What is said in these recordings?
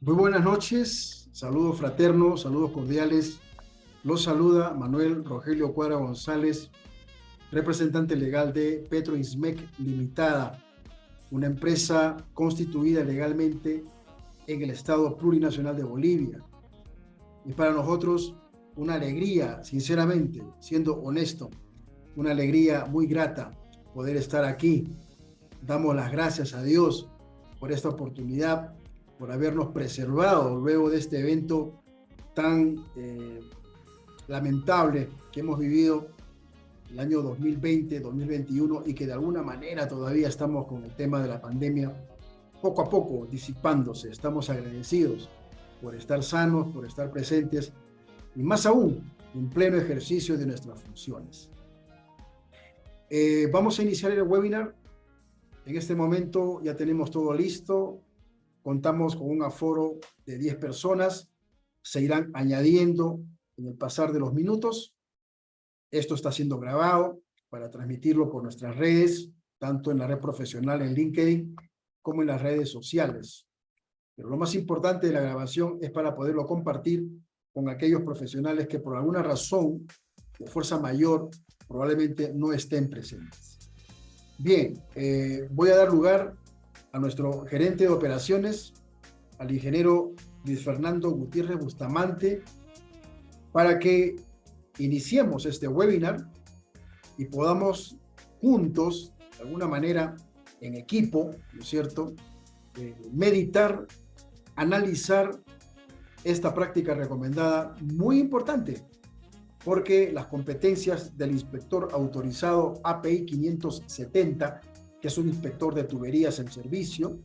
Muy buenas noches, saludos fraternos, saludos cordiales. Los saluda Manuel Rogelio Cuadra González, representante legal de Petroismec Limitada, una empresa constituida legalmente en el Estado Plurinacional de Bolivia. Y para nosotros una alegría, sinceramente, siendo honesto, una alegría muy grata poder estar aquí. Damos las gracias a Dios por esta oportunidad, por habernos preservado luego de este evento tan lamentable que hemos vivido el año 2020, 2021 y que de alguna manera todavía estamos con el tema de la pandemia poco a poco disipándose. Estamos agradecidos por estar sanos, por estar presentes y más aún en pleno ejercicio de nuestras funciones. Vamos a iniciar el webinar. En este momento ya tenemos todo listo. Contamos con un aforo de 10 personas. Se irán añadiendo en el pasar de los minutos. Esto está siendo grabado para transmitirlo por nuestras redes, tanto en la red profesional en LinkedIn como en las redes sociales. Pero lo más importante de la grabación es para poderlo compartir con aquellos profesionales que por alguna razón de fuerza mayor probablemente no estén presentes. Bien, voy a dar lugar a nuestro gerente de operaciones, al ingeniero Luis Fernando Gutiérrez Bustamante, para que iniciemos este webinar y podamos juntos, de alguna manera, en equipo, ¿no es cierto?, meditar, analizar esta práctica recomendada muy importante, porque las competencias del inspector autorizado API 570, que es un inspector de tuberías en servicio,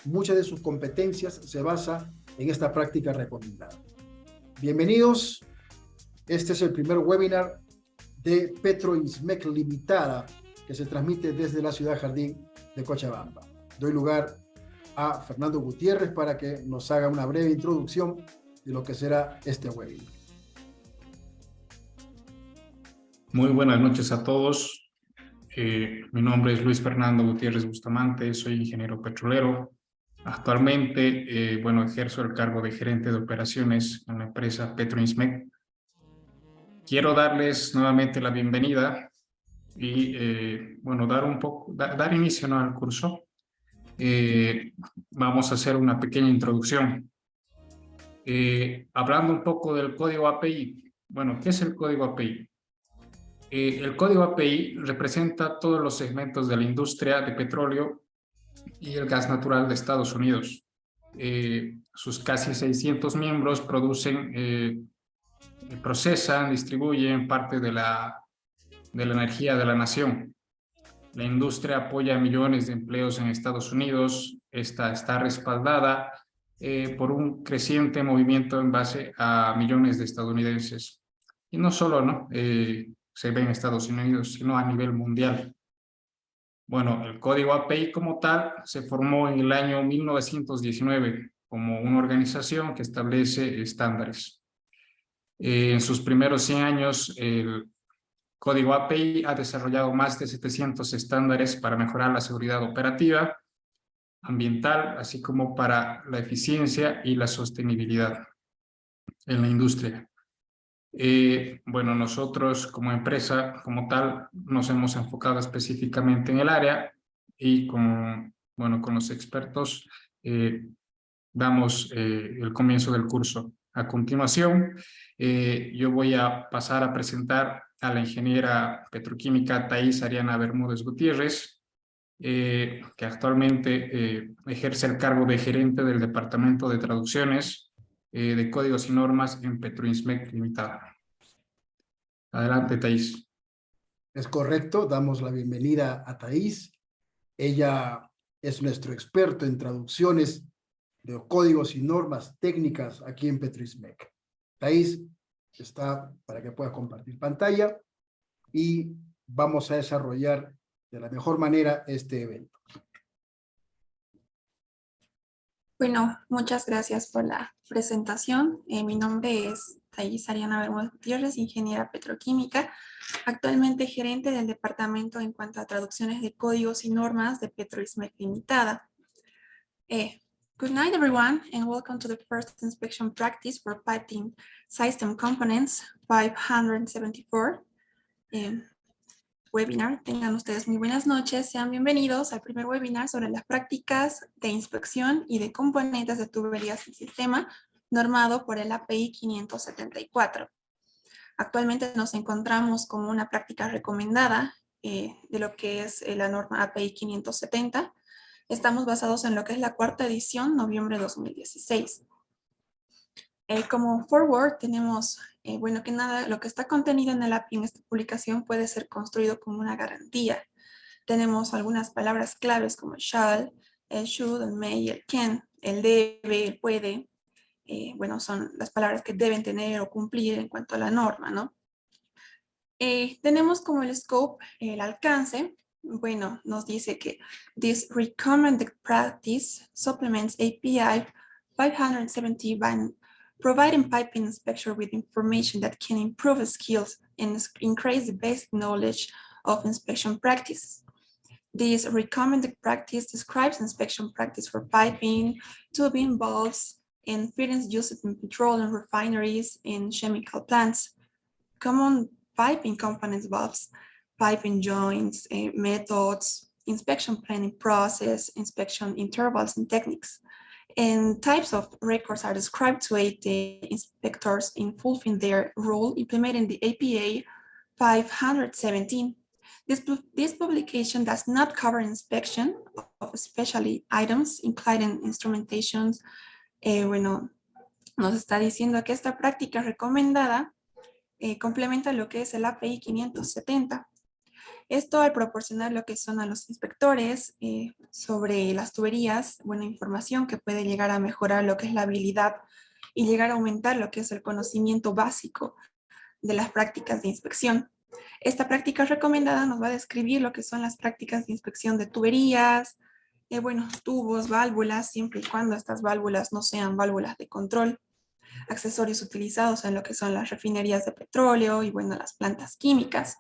muchas de sus competencias se basa en esta práctica recomendada. Bienvenidos, este es el primer webinar de Petroismec Limitada, que se transmite desde la ciudad Jardín de Cochabamba. Doy lugar a Fernando Gutiérrez para que nos haga una breve introducción de lo que será este webinar. Muy buenas noches a todos. Mi nombre es Luis Fernando Gutiérrez Bustamante, soy ingeniero petrolero. Actualmente, ejerzo el cargo de gerente de operaciones en la empresa Petroismec. Quiero darles nuevamente la bienvenida y, dar inicio al curso. Vamos a hacer una pequeña introducción. Hablando un poco del código API. Bueno, ¿qué es el código API? El código API representa todos los segmentos de la industria de petróleo y el gas natural de Estados Unidos. Sus casi 600 miembros procesan, distribuyen parte de la energía de la nación. La industria apoya millones de empleos en Estados Unidos. Esta está respaldada por un creciente movimiento en base a millones de estadounidenses. Y no solo, ¿no? Se ve en Estados Unidos, sino a nivel mundial. Bueno, el código API como tal se formó en el año 1919 como una organización que establece estándares. En sus primeros 100 años, el código API ha desarrollado más de 700 estándares para mejorar la seguridad operativa, ambiental, así como para la eficiencia y la sostenibilidad en la industria. Nosotros como empresa, como tal, nos hemos enfocado específicamente en el área y con los expertos damos el comienzo del curso. A continuación, yo voy a pasar a presentar a la ingeniera petroquímica Thais Ariana Bermúdez Gutiérrez, que actualmente ejerce el cargo de gerente del Departamento de Traducciones de Códigos y Normas en Petroismec Limitada. Adelante, Thais. Es correcto, damos la bienvenida a Thais. Ella es nuestro experto en traducciones de códigos y normas técnicas aquí en Petroismec. Thais está para que pueda compartir pantalla y vamos a desarrollar de la mejor manera este evento. Bueno, muchas gracias por la presentación. Mi nombre es Thais Ariana Bermúdez Gutiérrez, ingeniera petroquímica, actualmente gerente del departamento en cuanto a traducciones de códigos y normas de Petroismec Limitada. Good night, everyone, and welcome to the first inspection practice for piping system components 574 webinar. Tengan ustedes muy buenas noches. Sean bienvenidos al primer webinar sobre las prácticas de inspección y de componentes de tuberías y sistema normado por el API 574. Actualmente nos encontramos con una práctica recomendada de lo que es la norma API 570. Estamos basados en lo que es la cuarta edición, noviembre de 2016. Como forward tenemos, bueno, que nada, lo que está contenido en el API en esta publicación puede ser construido como una garantía. Tenemos algunas palabras claves como shall, el should, el may, el can, el debe, el puede. Bueno, son las palabras que deben tener o cumplir en cuanto a la norma, ¿no? Tenemos como el scope, el alcance. Bueno, nos dice que this recommended practice supplements API 570 by providing piping inspection with information that can improve skills and increase the basic knowledge of inspection practice. This recommended practice describes inspection practice for piping, tubing, valves, and fittings used in petroleum refineries and chemical plants. Common piping components, valves, piping joints, methods, inspection planning process, inspection intervals and techniques. And types of records are described to aid the inspectors in fulfilling their role implementing the APA 517. This publication does not cover inspection of specialty items, including instrumentations. Bueno, nos está diciendo que esta práctica recomendada complementa lo que es el API 570. Esto al proporcionar lo que son a los inspectores sobre las tuberías, buena información que puede llegar a mejorar lo que es la habilidad y llegar a aumentar lo que es el conocimiento básico de las prácticas de inspección. Esta práctica recomendada nos va a describir lo que son las prácticas de inspección de tuberías, bueno, tubos, válvulas, siempre y cuando estas válvulas no sean válvulas de control, accesorios utilizados en lo que son las refinerías de petróleo y bueno, las plantas químicas.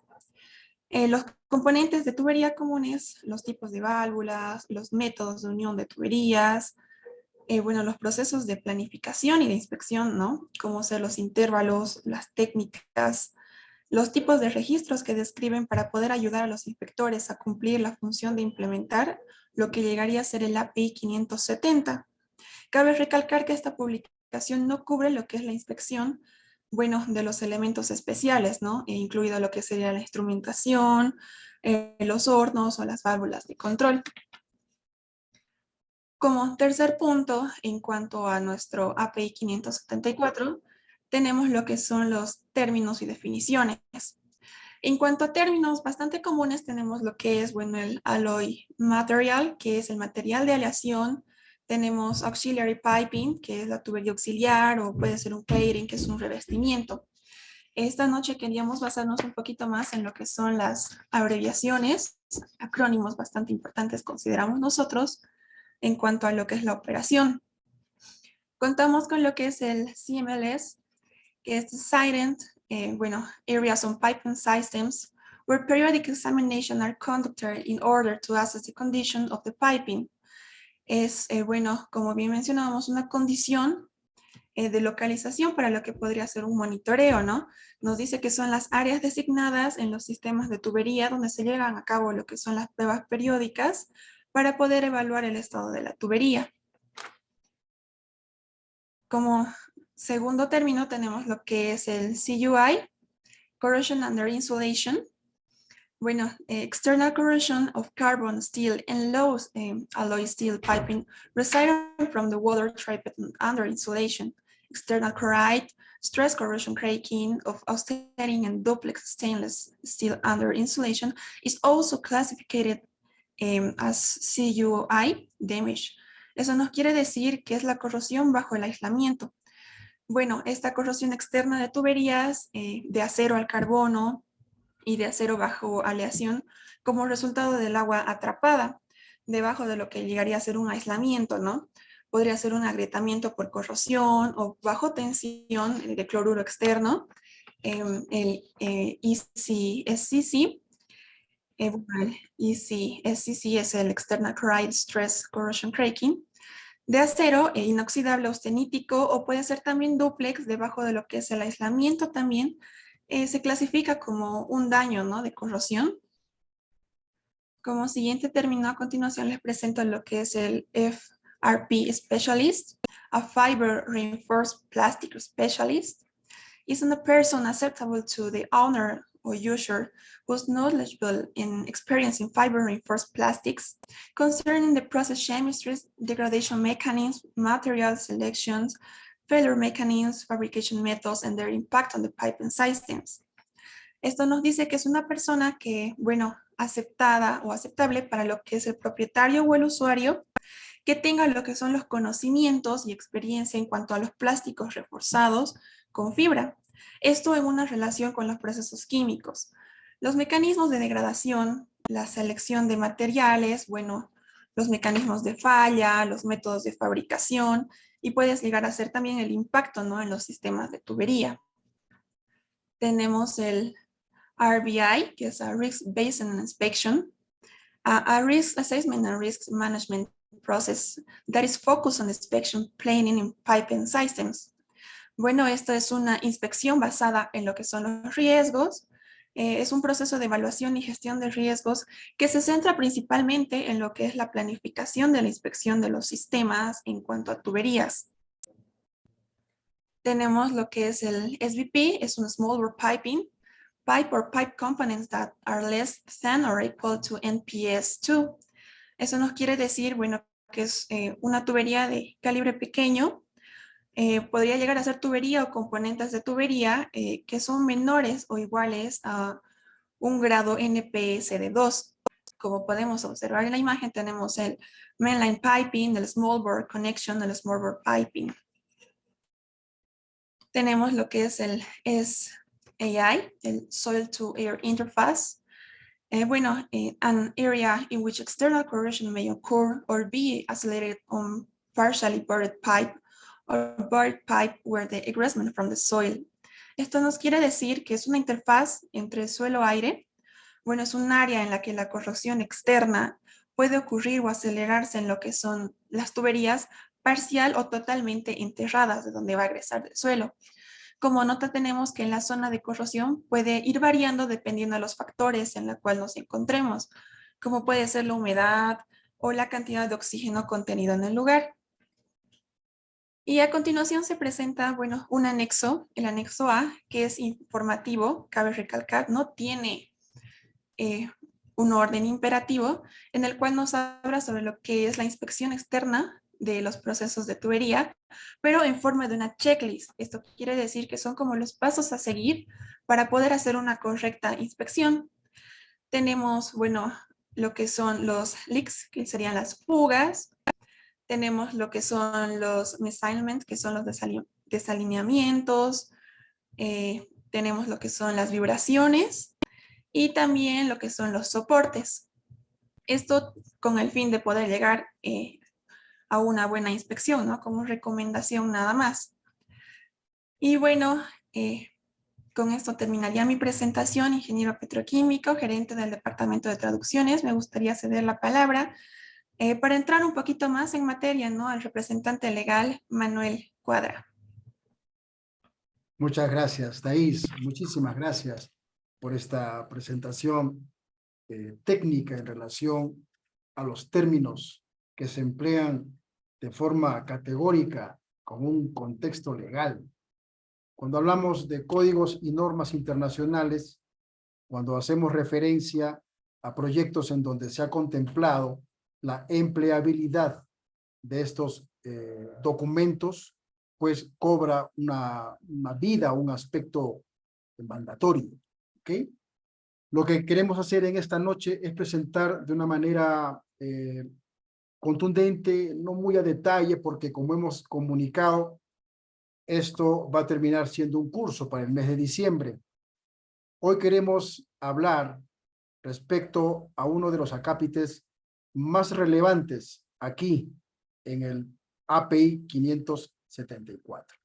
Los componentes de tubería comunes, los tipos de válvulas, los métodos de unión de tuberías, bueno, los procesos de planificación y de inspección, ¿no? Cómo ser los intervalos, las técnicas, los tipos de registros que describen para poder ayudar a los inspectores a cumplir la función de implementar lo que llegaría a ser el API 570. Cabe recalcar que esta publicación no cubre lo que es la inspección, bueno, de los elementos especiales, ¿no? Incluido lo que sería la instrumentación, los hornos o las válvulas de control. Como tercer punto, en cuanto a nuestro API 574, tenemos lo que son los términos y definiciones. En cuanto a términos bastante comunes, tenemos lo que es, bueno, el alloy material, que es el material de aleación. Tenemos auxiliary piping, que es la tubería auxiliar, o puede ser un cladding, que es un revestimiento. Esta noche queríamos basarnos un poquito más en lo que son las abreviaciones, acrónimos bastante importantes consideramos nosotros, en cuanto a lo que es la operación. Contamos con lo que es el CMLS, que es Silent, bueno, Areas on Piping Systems, where periodic examination are conducted in order to assess the condition of the piping. Es, bueno, como bien mencionábamos, una condición de localización para lo que podría ser un monitoreo, ¿no? Nos dice que son las áreas designadas en los sistemas de tubería donde se llevan a cabo lo que son las pruebas periódicas para poder evaluar el estado de la tubería. Como segundo término tenemos lo que es el CUI, Corrosion Under Insulation. Bueno, external corrosion of carbon steel and low alloy steel piping resulting from the water trapped under insulation. External chloride, stress corrosion cracking of austering and duplex stainless steel under insulation is also classified as CUI damage. Eso nos quiere decir que es la corrosión bajo el aislamiento. Bueno, esta corrosión externa de tuberías de acero al carbono y de acero bajo aleación como resultado del agua atrapada debajo de lo que llegaría a ser un aislamiento, ¿no? Podría ser un agrietamiento por corrosión o bajo tensión de cloruro externo, el ECSCC. El ECSCC es el External Chloride Stress Corrosion Cracking. de acero e inoxidable austenítico, o puede ser también dúplex debajo de lo que es el aislamiento también. Se clasifica como un daño, ¿no?, de corrosión. Como siguiente término, a continuación les presento lo que es el FRP Specialist, a Fiber Reinforced Plastic Specialist. Is a person acceptable to the owner or user who's knowledgeable in experience in fiber reinforced plastics concerning the process chemistries, degradation mechanisms, material selections, failure mechanisms, fabrication methods, and their impact on the piping systems. Esto nos dice que es una persona que, bueno, aceptada o aceptable para lo que es el propietario o el usuario, que tenga lo que son los conocimientos y experiencia en cuanto a los plásticos reforzados con fibra. Esto en una relación con los procesos químicos. Los mecanismos de degradación, la selección de materiales, bueno, los mecanismos de falla, los métodos de fabricación, y puedes llegar a ser también el impacto, ¿no?, en los sistemas de tubería. Tenemos el RBI, que es a Risk Based Inspection, a Risk Assessment and Risk Management process that is focused on inspection planning in piping systems. Bueno, esto es una inspección basada en lo que son los riesgos. Es un proceso de evaluación y gestión de riesgos que se centra principalmente en lo que es la planificación de la inspección de los sistemas en cuanto a tuberías. Tenemos lo que es el SBP, es un Small Bore Piping, pipe or pipe components that are less than or equal to NPS2. Eso nos quiere decir, bueno, que es una tubería de calibre pequeño. Podría llegar a ser tubería o componentes de tubería que son menores o iguales a un grado NPS de 2. Como podemos observar en la imagen, tenemos el mainline piping, el small bore connection, el small bore piping. Tenemos lo que es el SAI, el Soil to Air Interface. An area in which external corrosion may occur or be isolated on partially buried pipe or buried pipe where the egressment from the soil. Esto nos quiere decir que es una interfaz entre suelo-aire. Bueno, es un área en la que la corrosión externa puede ocurrir o acelerarse en lo que son las tuberías parcial o totalmente enterradas de donde va a egresar del suelo. Como nota tenemos que en la zona de corrosión puede ir variando dependiendo de los factores en los cuales nos encontremos, como puede ser la humedad o la cantidad de oxígeno contenido en el lugar. Y a continuación se presenta, bueno, un anexo, el anexo A, que es informativo, cabe recalcar, no tiene un orden imperativo, en el cual nos habla sobre lo que es la inspección externa de los procesos de tubería, pero en forma de una checklist. Esto quiere decir que son como los pasos a seguir para poder hacer una correcta inspección. Tenemos, bueno, lo que son los leaks, que serían las fugas. Tenemos lo que son los misalignments, que son los desalineamientos. Tenemos lo que son las vibraciones y también lo que son los soportes. Esto con el fin de poder llegar a una buena inspección, ¿no?, como recomendación nada más. Y bueno, con esto terminaría mi presentación, ingeniero petroquímico, gerente del Departamento de Traducciones. Me gustaría ceder la palabra para entrar un poquito más en materia, ¿no?, al representante legal, Manuel Cuadra. Muchas gracias, Thais. Muchísimas gracias por esta presentación técnica en relación a los términos que se emplean de forma categórica con un contexto legal. Cuando hablamos de códigos y normas internacionales, cuando hacemos referencia a proyectos en donde se ha contemplado la empleabilidad de estos documentos, pues cobra una vida, un aspecto mandatorio, ¿ok? Lo que queremos hacer en esta noche es presentar de una manera contundente, no muy a detalle, porque como hemos comunicado, esto va a terminar siendo un curso para el mes de diciembre. Hoy queremos hablar respecto a uno de los acápites más relevantes aquí en el API 574.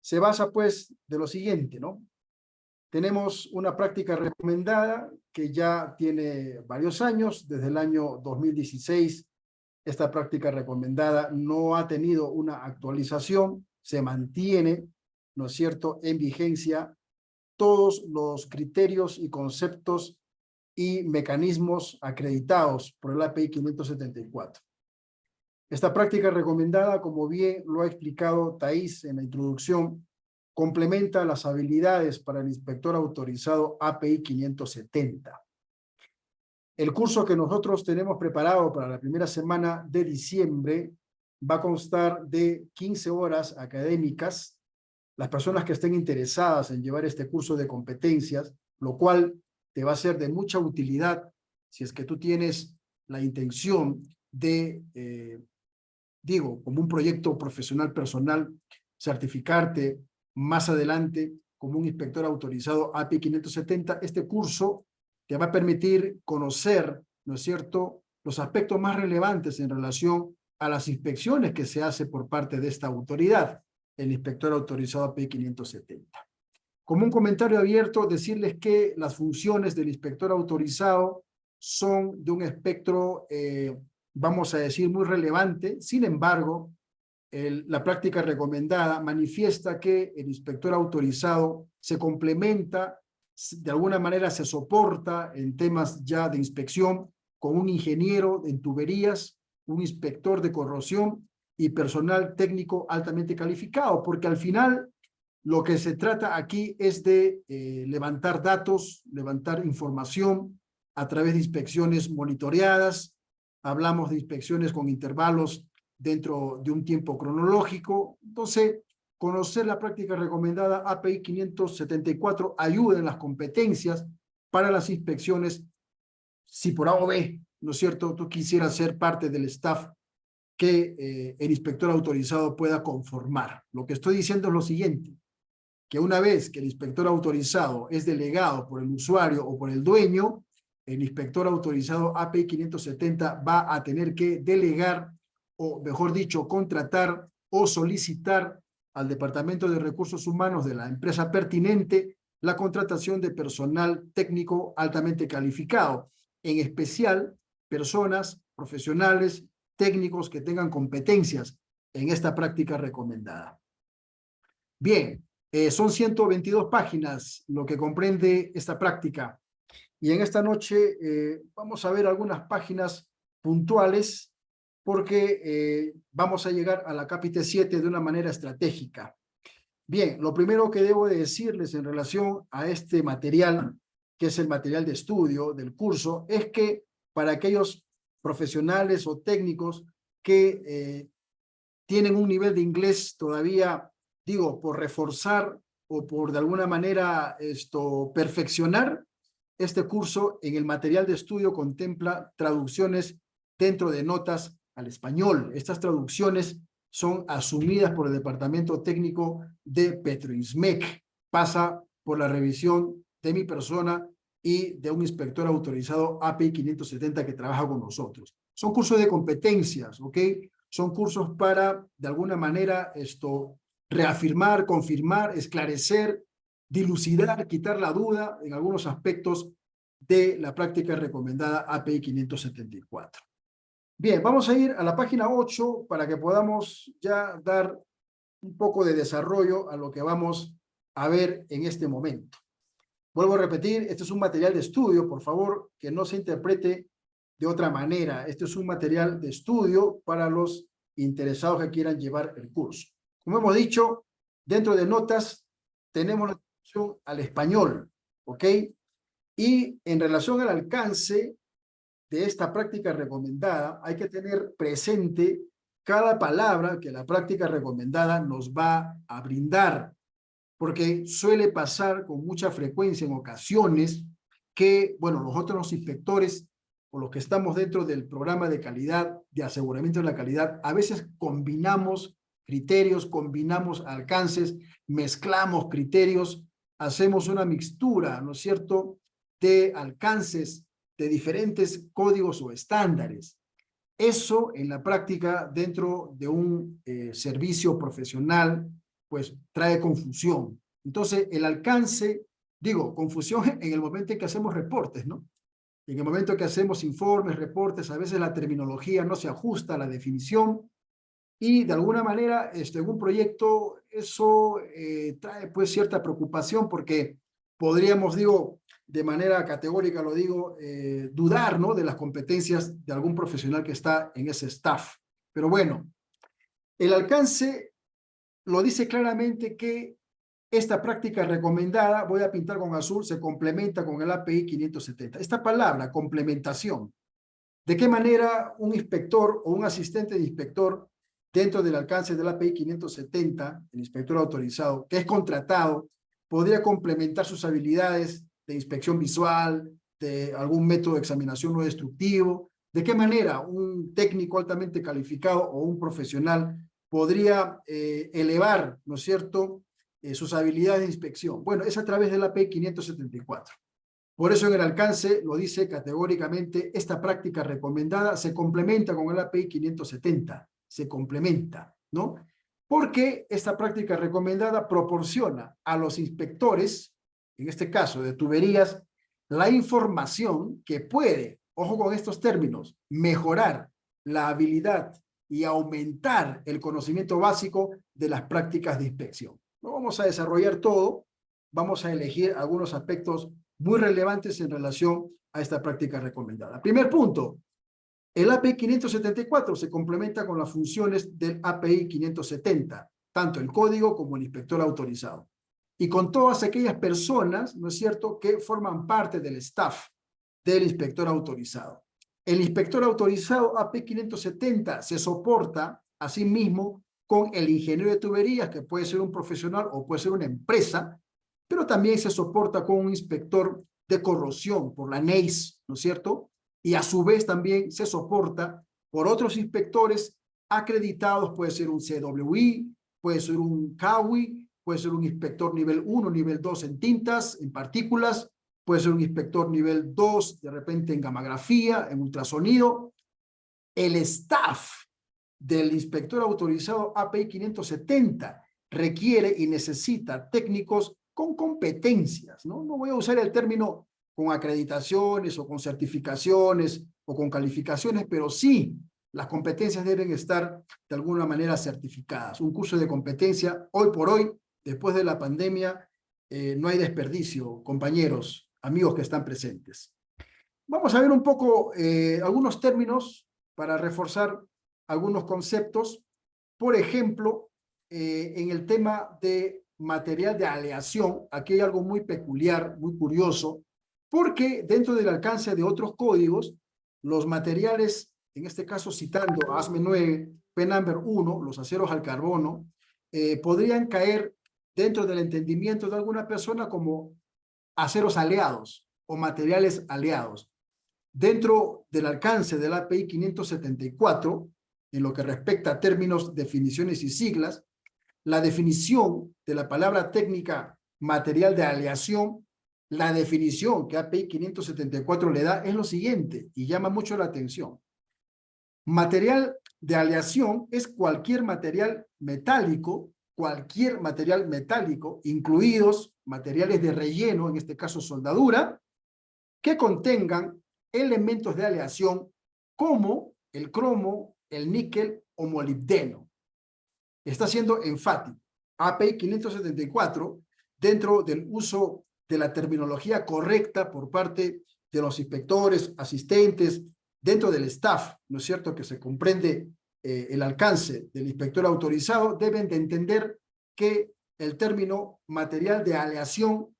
Se basa pues de lo siguiente, ¿no? Tenemos una práctica recomendada que ya tiene varios años, desde el año 2016 Esta práctica recomendada no ha tenido una actualización, se mantiene, ¿no es cierto?, en vigencia todos los criterios y conceptos y mecanismos acreditados por el API 574. Esta práctica recomendada, como bien lo ha explicado Thais en la introducción, complementa las habilidades para el inspector autorizado API 570. El curso que nosotros tenemos preparado para la primera semana de diciembre va a constar de 15 horas académicas. Las personas que estén interesadas en llevar este curso de competencias, lo cual te va a ser de mucha utilidad si es que tú tienes la intención de, como un proyecto profesional personal, certificarte más adelante como un inspector autorizado API 570, este curso te va a permitir conocer, ¿no es cierto?, los aspectos más relevantes en relación a las inspecciones que se hace por parte de esta autoridad, el inspector autorizado API 570. Como un comentario abierto, decirles que las funciones del inspector autorizado son de un espectro, vamos a decir, muy relevante. Sin embargo, la práctica recomendada manifiesta que el inspector autorizado se complementa, de alguna manera se soporta en temas ya de inspección con un ingeniero en tuberías, un inspector de corrosión y personal técnico altamente calificado, porque al final lo que se trata aquí es de levantar datos, levantar información a través de inspecciones monitoreadas. Hablamos de inspecciones con intervalos dentro de un tiempo cronológico. Entonces, conocer la práctica recomendada API 574 ayuda en las competencias para las inspecciones. Si por A o B, ¿no es cierto?, tú quisieras ser parte del staff que el inspector autorizado pueda conformar. Lo que estoy diciendo es lo siguiente, que una vez que el inspector autorizado es delegado por el usuario o por el dueño, el inspector autorizado API 570 va a tener que delegar, o mejor dicho, contratar o solicitar al Departamento de Recursos Humanos de la empresa pertinente la contratación de personal técnico altamente calificado, en especial personas profesionales, técnicos que tengan competencias en esta práctica recomendada. Bien, son 122 páginas lo que comprende esta práctica. Y en esta noche vamos a ver algunas páginas puntuales porque vamos a llegar a la capítulo 7 de una manera estratégica. Bien, lo primero que debo de decirles en relación a este material, que es el material de estudio del curso, es que para aquellos profesionales o técnicos que tienen un nivel de inglés todavía, por reforzar o por de alguna manera perfeccionar, este curso en el material de estudio contempla traducciones dentro de notas al español. Estas traducciones son asumidas por el Departamento Técnico de Petroinsmec. Pasa por la revisión de mi persona y de un inspector autorizado API 570 que trabaja con nosotros. Son cursos de competencias, ¿ok? Son cursos para, de alguna manera, reafirmar, confirmar, esclarecer, dilucidar, quitar la duda en algunos aspectos de la práctica recomendada API 574. Bien, vamos a ir a la página 8 para que podamos ya dar un poco de desarrollo a lo que vamos a ver en este momento. Vuelvo a repetir, este es un material de estudio, por favor, que no se interprete de otra manera. Este es un material de estudio para los interesados que quieran llevar el curso. Como hemos dicho, dentro de notas tenemos la traducción al español, ¿ok? Y en relación al alcance de esta práctica recomendada, hay que tener presente cada palabra que la práctica recomendada nos va a brindar, porque suele pasar con mucha frecuencia en ocasiones que, nosotros los inspectores o los que estamos dentro del programa de calidad, de aseguramiento de la calidad, a veces combinamos criterios, combinamos alcances, mezclamos criterios, hacemos una mixtura, ¿no es cierto?, de alcances de diferentes códigos o estándares. Eso en la práctica dentro de un servicio profesional pues trae confusión. Entonces el alcance, confusión en el momento en que hacemos reportes, ¿no? En el momento que hacemos informes, reportes, a veces la terminología no se ajusta a la definición y de alguna manera en un proyecto eso trae pues cierta preocupación porque podríamos, digo, de manera categórica lo digo, dudar, ¿no?, de las competencias de algún profesional que está en ese staff. Pero bueno, el alcance lo dice claramente que esta práctica recomendada, voy a pintar con azul, se complementa con el API 570. Esta palabra, complementación, ¿de qué manera un inspector o un asistente de inspector dentro del alcance del API 570, el inspector autorizado, que es contratado, podría complementar sus habilidades de inspección visual, de algún método de examinación no destructivo? ¿De qué manera un técnico altamente calificado o un profesional podría elevar, ¿no es cierto?, sus habilidades de inspección? Bueno, es a través del API 574. Por eso en el alcance lo dice categóricamente, esta práctica recomendada se complementa con el API 570, se complementa, ¿no? Porque esta práctica recomendada proporciona a los inspectores, en este caso de tuberías, la información que puede, ojo con estos términos, mejorar la habilidad y aumentar el conocimiento básico de las prácticas de inspección. No vamos a desarrollar todo, vamos a elegir algunos aspectos muy relevantes en relación a esta práctica recomendada. Primer punto, el API 574 se complementa con las funciones del API 570, tanto el código como el inspector autorizado. Y con todas aquellas personas, ¿no es cierto?, que forman parte del staff del inspector autorizado. El inspector autorizado API 570 se soporta a sí mismo con el ingeniero de tuberías, que puede ser un profesional o puede ser una empresa, pero también se soporta con un inspector de corrosión por la NEIS, ¿no es cierto? Y a su vez también se soporta por otros inspectores acreditados, puede ser un CWI, puede ser un CAWI, puede ser un inspector nivel 1, nivel 2 en tintas, en partículas, puede ser un inspector nivel 2, de repente en gammagrafía, en ultrasonido. El staff del inspector autorizado API 570 requiere y necesita técnicos con competencias, ¿no? No voy a usar el término con acreditaciones o con certificaciones o con calificaciones, pero sí, las competencias deben estar de alguna manera certificadas. Un curso de competencia, hoy por hoy, después de la pandemia, no hay desperdicio, compañeros, amigos que están presentes. Vamos a ver un poco algunos términos para reforzar algunos conceptos. Por ejemplo, en el tema de material de aleación, aquí hay algo muy peculiar, muy curioso, porque dentro del alcance de otros códigos, los materiales, en este caso citando ASME 9, P-Number 1, los aceros al carbono, podrían caer dentro del entendimiento de alguna persona como aceros aleados o materiales aleados. Dentro del alcance del API 574, en lo que respecta a términos, definiciones y siglas, la definición de la palabra técnica material de aleación, la definición que API 574 le da es lo siguiente, y llama mucho la atención. Material de aleación es cualquier material metálico, incluidos materiales de relleno, en este caso soldadura, que contengan elementos de aleación como el cromo, el níquel o molibdeno. Está siendo enfático. API 574, dentro del uso de la terminología correcta por parte de los inspectores, asistentes, dentro del staff, ¿no es cierto?, que se comprende el alcance del inspector autorizado, deben de entender que el término material de aleación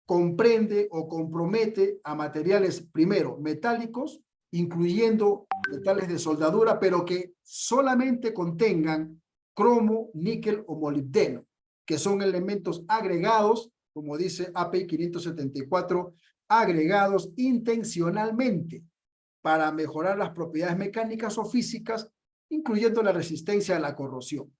comprende o compromete a materiales, primero, metálicos, incluyendo metales de soldadura, pero que solamente contengan cromo, níquel o molibdeno, que son elementos agregados, como dice API 574, agregados intencionalmente para mejorar las propiedades mecánicas o físicas, incluyendo la resistencia a la corrosión.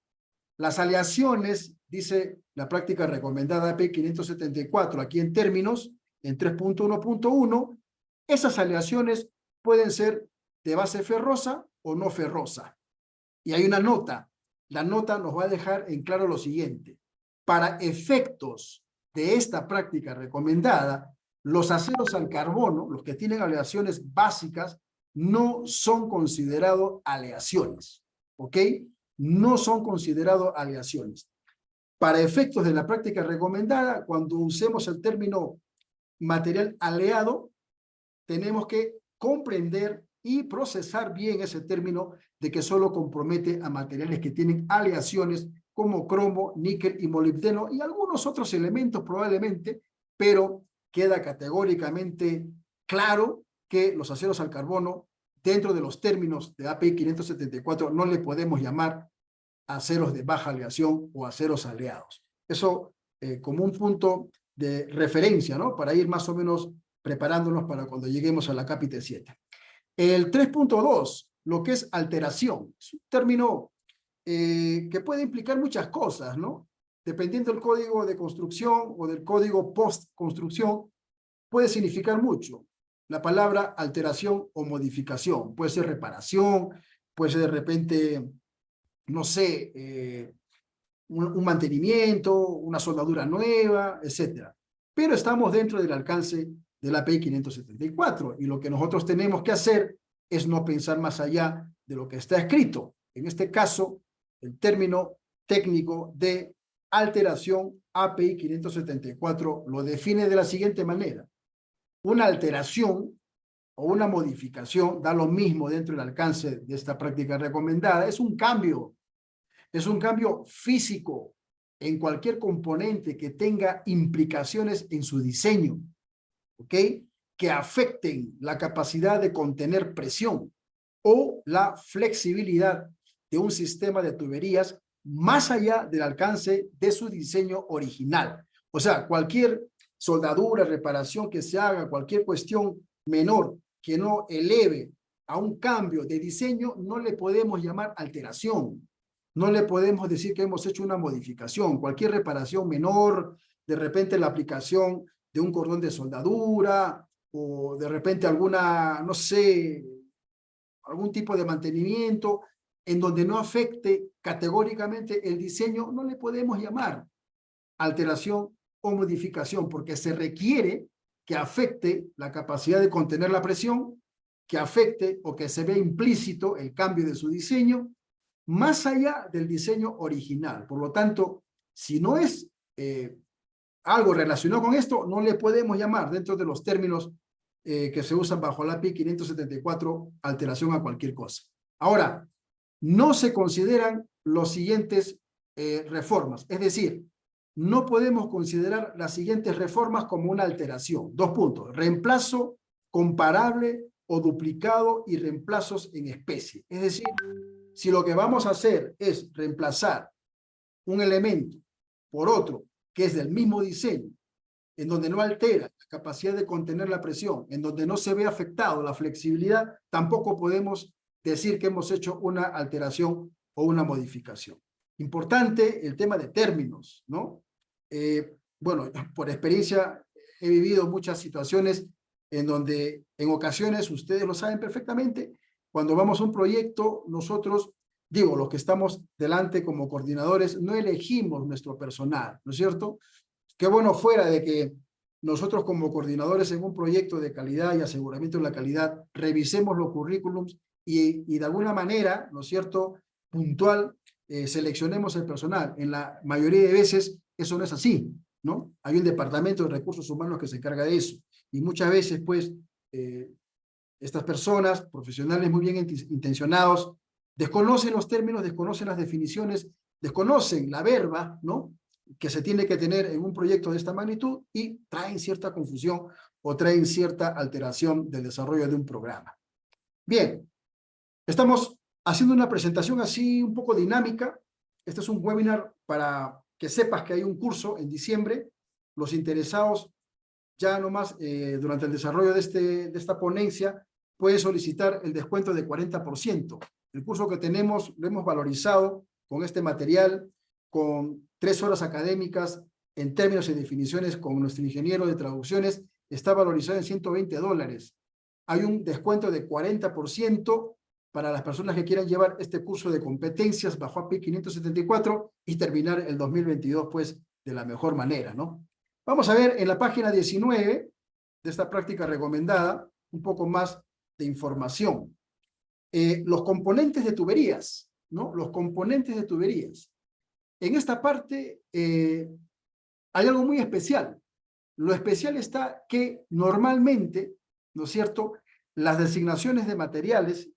Las aleaciones, dice la práctica recomendada API 574, aquí en términos, en 3.1.1, esas aleaciones pueden ser de base ferrosa o no ferrosa. Y hay una nota. La nota nos va a dejar en claro lo siguiente. Para efectos de esta práctica recomendada, Los aceros al carbono, los que tienen aleaciones básicas, no son considerados aleaciones, ¿ok? No son considerados aleaciones. Para efectos de la práctica recomendada, cuando usemos el término material aleado, tenemos que comprender y procesar bien ese término de que solo compromete a materiales que tienen aleaciones como cromo, níquel y molibdeno y algunos otros elementos probablemente, pero queda categóricamente claro que los aceros al carbono, dentro de los términos de API 574, no le podemos llamar aceros de baja aleación o aceros aleados. Eso como un punto de referencia, ¿no? Para ir más o menos preparándonos para cuando lleguemos a la Capite 7. El 3.2, lo que es alteración, es un término que puede implicar muchas cosas, ¿no? Dependiendo del código de construcción o del código post-construcción, puede significar mucho. La palabra alteración o modificación, puede ser reparación, puede ser de repente, no sé, un mantenimiento, una soldadura nueva, etc. Pero estamos dentro del alcance de la API 574 y lo que nosotros tenemos que hacer es no pensar más allá de lo que está escrito. En este caso, el término técnico de alteración API 574 lo define de la siguiente manera. Una alteración o una modificación da lo mismo dentro del alcance de esta práctica recomendada. Es un cambio físico en cualquier componente que tenga implicaciones en su diseño, ¿ok? Que afecten la capacidad de contener presión o la flexibilidad de un sistema de tuberías más allá del alcance de su diseño original. O sea, cualquier soldadura, reparación que se haga, cualquier cuestión menor que no eleve a un cambio de diseño, no le podemos llamar alteración. No le podemos decir que hemos hecho una modificación. Cualquier reparación menor, de repente la aplicación de un cordón de soldadura o de repente alguna, no sé, algún tipo de mantenimiento en donde no afecte categóricamente el diseño, no le podemos llamar alteración o modificación porque se requiere que afecte la capacidad de contener la presión, que afecte o que se vea implícito el cambio de su diseño más allá del diseño original. Por lo tanto, si no es algo relacionado con esto, no le podemos llamar dentro de los términos que se usan bajo la API 574 alteración a cualquier cosa. Ahora, no se consideran los siguientes reformas, es decir, no podemos considerar las siguientes reformas como una alteración. 2 puntos, reemplazo comparable o duplicado y reemplazos en especie. Es decir, si lo que vamos a hacer es reemplazar un elemento por otro que es del mismo diseño, en donde no altera la capacidad de contener la presión, en donde no se ve afectado la flexibilidad, tampoco podemos decir que hemos hecho una alteración o una modificación. Importante el tema de términos, ¿no? Bueno, por experiencia he vivido muchas situaciones en donde en ocasiones, ustedes lo saben perfectamente, cuando vamos a un proyecto, nosotros, digo, los que estamos delante como coordinadores, no elegimos nuestro personal, ¿no es cierto? Qué bueno fuera de que nosotros como coordinadores en un proyecto de calidad y aseguramiento de la calidad, revisemos los currículums y de alguna manera, ¿no es cierto?, puntual, seleccionemos el personal. En la mayoría de veces eso no es así, ¿no? Hay un departamento de recursos humanos que se encarga de eso. Y muchas veces, pues, estas personas, profesionales muy bien intencionados, desconocen los términos, desconocen las definiciones, desconocen la verba, ¿no?, que se tiene que tener en un proyecto de esta magnitud y traen cierta confusión o traen cierta alteración del desarrollo de un programa. Bien, estamos haciendo una presentación así un poco dinámica. Este es un webinar para que sepas que hay un curso en diciembre. Los interesados ya nomás durante el desarrollo de esta ponencia pueden solicitar el descuento de 40%. El curso que tenemos lo hemos valorizado con este material, con 3 horas académicas en términos y definiciones con nuestro ingeniero de traducciones, está valorizado en $120. Hay un descuento de 40% para las personas que quieran llevar este curso de competencias bajo API 574 y terminar el 2022 pues de la mejor manera, ¿no? Vamos a ver en la página 19, de esta práctica recomendada, un poco más de información. Los componentes de tuberías, ¿no? Los componentes de tuberías. En esta parte hay algo muy especial. Lo especial está que normalmente, ¿no es cierto?, las designaciones de materiales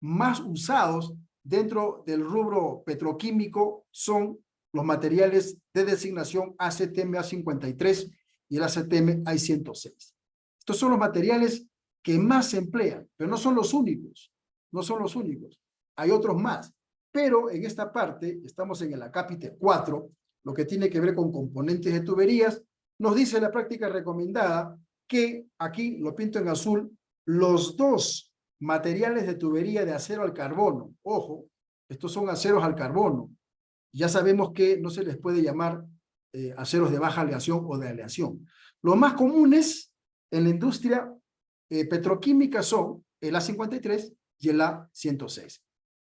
más usados dentro del rubro petroquímico son los materiales de designación ACTM-A53 y el ACTM-A106. Estos son los materiales que más se emplean, pero no son los únicos. No son los únicos. Hay otros más. Pero en esta parte, estamos en el acápite 4, lo que tiene que ver con componentes de tuberías, nos dice la práctica recomendada que, aquí lo pinto en azul, los dos materiales de tubería de acero al carbono, ojo, estos son aceros al carbono, ya sabemos que no se les puede llamar aceros de baja aleación o de aleación. Los más comunes en la industria petroquímica son el A53 y el A106.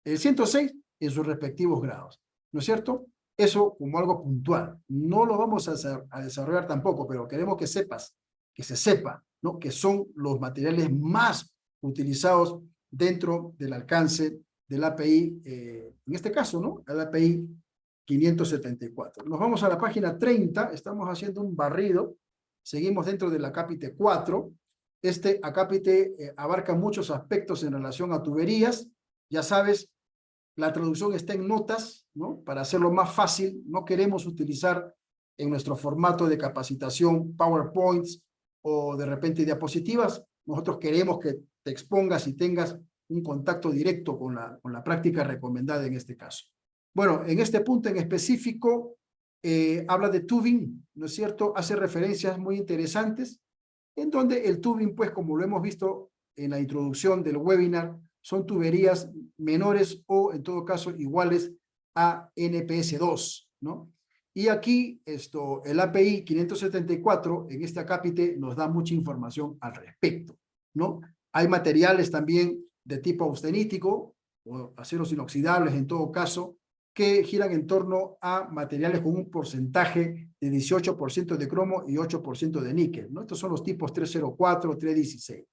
El 106 en sus respectivos grados, ¿no es cierto? Eso como algo puntual. No lo vamos a desarrollar tampoco, pero queremos que sepas, que se sepa, ¿no?, que son los materiales más utilizados dentro del alcance del API, en este caso, ¿no?, el API 574. Nos vamos a la página 30, estamos haciendo un barrido, seguimos dentro del acápite 4. Este acápite abarca muchos aspectos en relación a tuberías. Ya sabes, la traducción está en notas, ¿no?, para hacerlo más fácil. No queremos utilizar en nuestro formato de capacitación PowerPoints o de repente diapositivas. Nosotros queremos que te expongas y tengas un contacto directo con la práctica recomendada en este caso. Bueno, en este punto en específico habla de tubing, ¿no es cierto? Hace referencias muy interesantes, en donde el tubing, pues como lo hemos visto en la introducción del webinar, son tuberías menores o en todo caso iguales a NPS2, ¿no? Y aquí el API 574 en este acápite nos da mucha información al respecto, ¿no? Hay materiales también de tipo austenítico o aceros inoxidables en todo caso que giran en torno a materiales con un porcentaje de 18% de cromo y 8% de níquel, ¿no? Estos son los tipos 304, 316.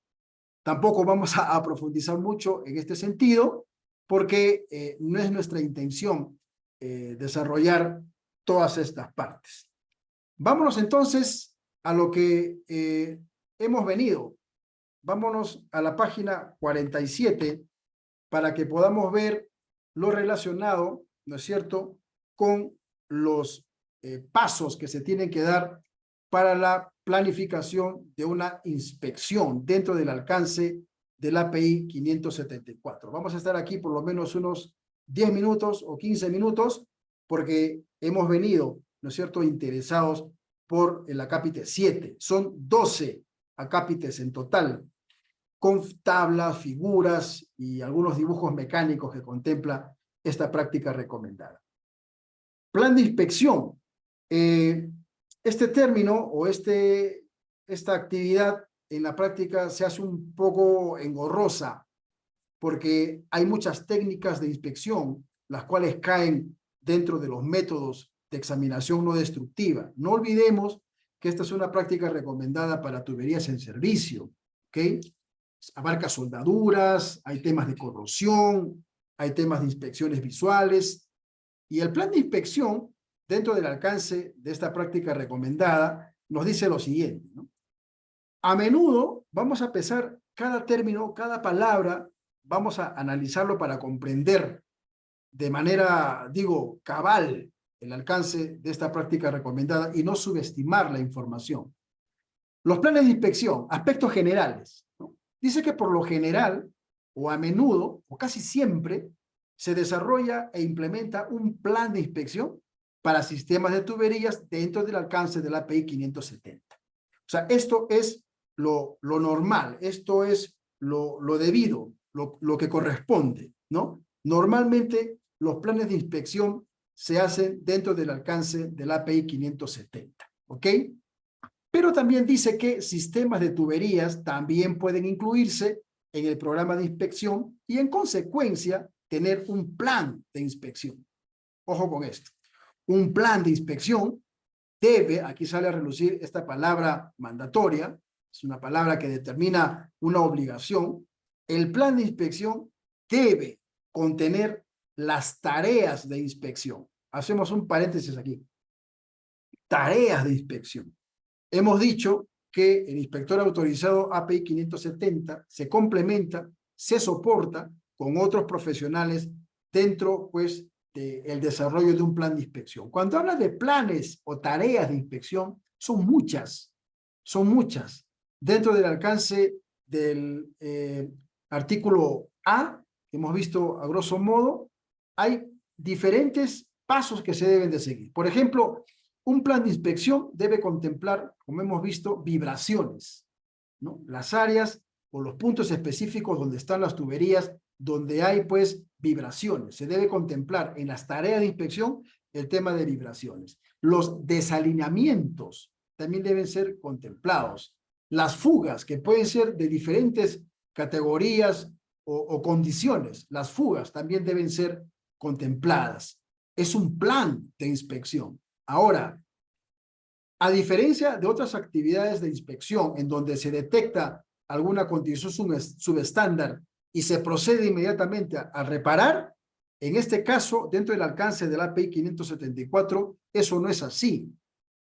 Tampoco vamos a profundizar mucho en este sentido porque no es nuestra intención desarrollar todas estas partes. Vámonos entonces a lo que hemos venido. Vámonos a la página 47 para que podamos ver lo relacionado, ¿no es cierto?, con los pasos que se tienen que dar para la planificación de una inspección dentro del alcance del API 574. Vamos a estar aquí por lo menos unos 10 minutos o 15 minutos porque hemos venido, ¿no es cierto?, interesados por el acápite 7. Son 12 acápites en total, con tablas, figuras y algunos dibujos mecánicos que contempla esta práctica recomendada. Plan de inspección. Este término o esta actividad en la práctica se hace un poco engorrosa porque hay muchas técnicas de inspección las cuales caen dentro de los métodos de examinación no destructiva. No olvidemos que esta es una práctica recomendada para tuberías en servicio, ¿ok? Abarca soldaduras, hay temas de corrosión, hay temas de inspecciones visuales, y el plan de inspección, dentro del alcance de esta práctica recomendada, nos dice lo siguiente, ¿no? A menudo vamos a pesar cada término, cada palabra, vamos a analizarlo para comprender de manera, digo, cabal el alcance de esta práctica recomendada y no subestimar la información. Los planes de inspección, aspectos generales, ¿no? Dice que por lo general, o a menudo, o casi siempre, se desarrolla e implementa un plan de inspección para sistemas de tuberías dentro del alcance del API 570. O sea, esto es lo normal, esto es lo debido, lo que corresponde, ¿no? Normalmente los planes de inspección se hacen dentro del alcance del API 570, ¿ok? Pero también dice que sistemas de tuberías también pueden incluirse en el programa de inspección y en consecuencia tener un plan de inspección. Ojo con esto. Un plan de inspección debe, aquí sale a relucir esta palabra mandatoria, es una palabra que determina una obligación, el plan de inspección debe contener las tareas de inspección. Hacemos un paréntesis aquí. Tareas de inspección. Hemos dicho que el inspector autorizado API 570 se complementa, se soporta con otros profesionales dentro, pues, del desarrollo de un plan de inspección. Cuando habla de planes o tareas de inspección, son muchas. Dentro del alcance del artículo A, que hemos visto a grosso modo, hay diferentes pasos que se deben de seguir. Por ejemplo, un plan de inspección debe contemplar, como hemos visto, vibraciones, ¿no? Las áreas o los puntos específicos donde están las tuberías, donde hay, pues, vibraciones. Se debe contemplar en las tareas de inspección el tema de vibraciones. Los desalineamientos también deben ser contemplados. Las fugas, que pueden ser de diferentes categorías o condiciones, las fugas también deben ser contempladas. Es un plan de inspección. Ahora, a diferencia de otras actividades de inspección en donde se detecta alguna condición subestándar y se procede inmediatamente a reparar, en este caso, dentro del alcance del API 574, eso no es así.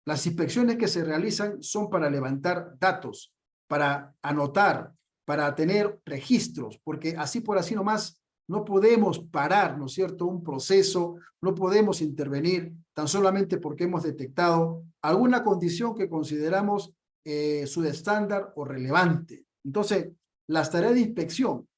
Las inspecciones que se realizan son para levantar datos, para anotar, para tener registros, porque así por así nomás no podemos parar, ¿no es cierto?, un proceso, no podemos intervenir tan solamente porque hemos detectado alguna condición que consideramos subestándar o relevante. Entonces, las tareas de inspección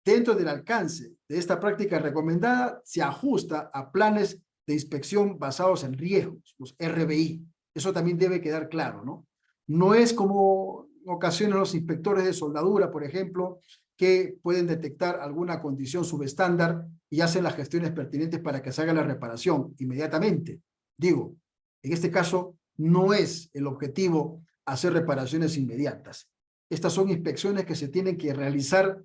dentro del alcance de esta práctica recomendada se ajusta a planes de inspección basados en riesgos, los RBI. Eso también debe quedar claro, ¿no? No es como en ocasiones los inspectores de soldadura, por ejemplo, que pueden detectar alguna condición subestándar y hacen las gestiones pertinentes para que se haga la reparación inmediatamente. Digo, en este caso no es el objetivo hacer reparaciones inmediatas. Estas son inspecciones que se tienen que realizar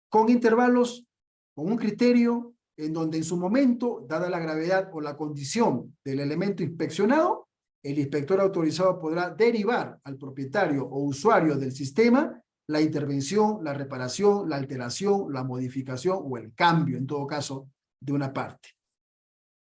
con intervalos, con un criterio en donde en su momento, dada la gravedad o la condición del elemento inspeccionado, el inspector autorizado podrá derivar al propietario o usuario del sistema la intervención, la reparación, la alteración, la modificación o el cambio, en todo caso, de una parte.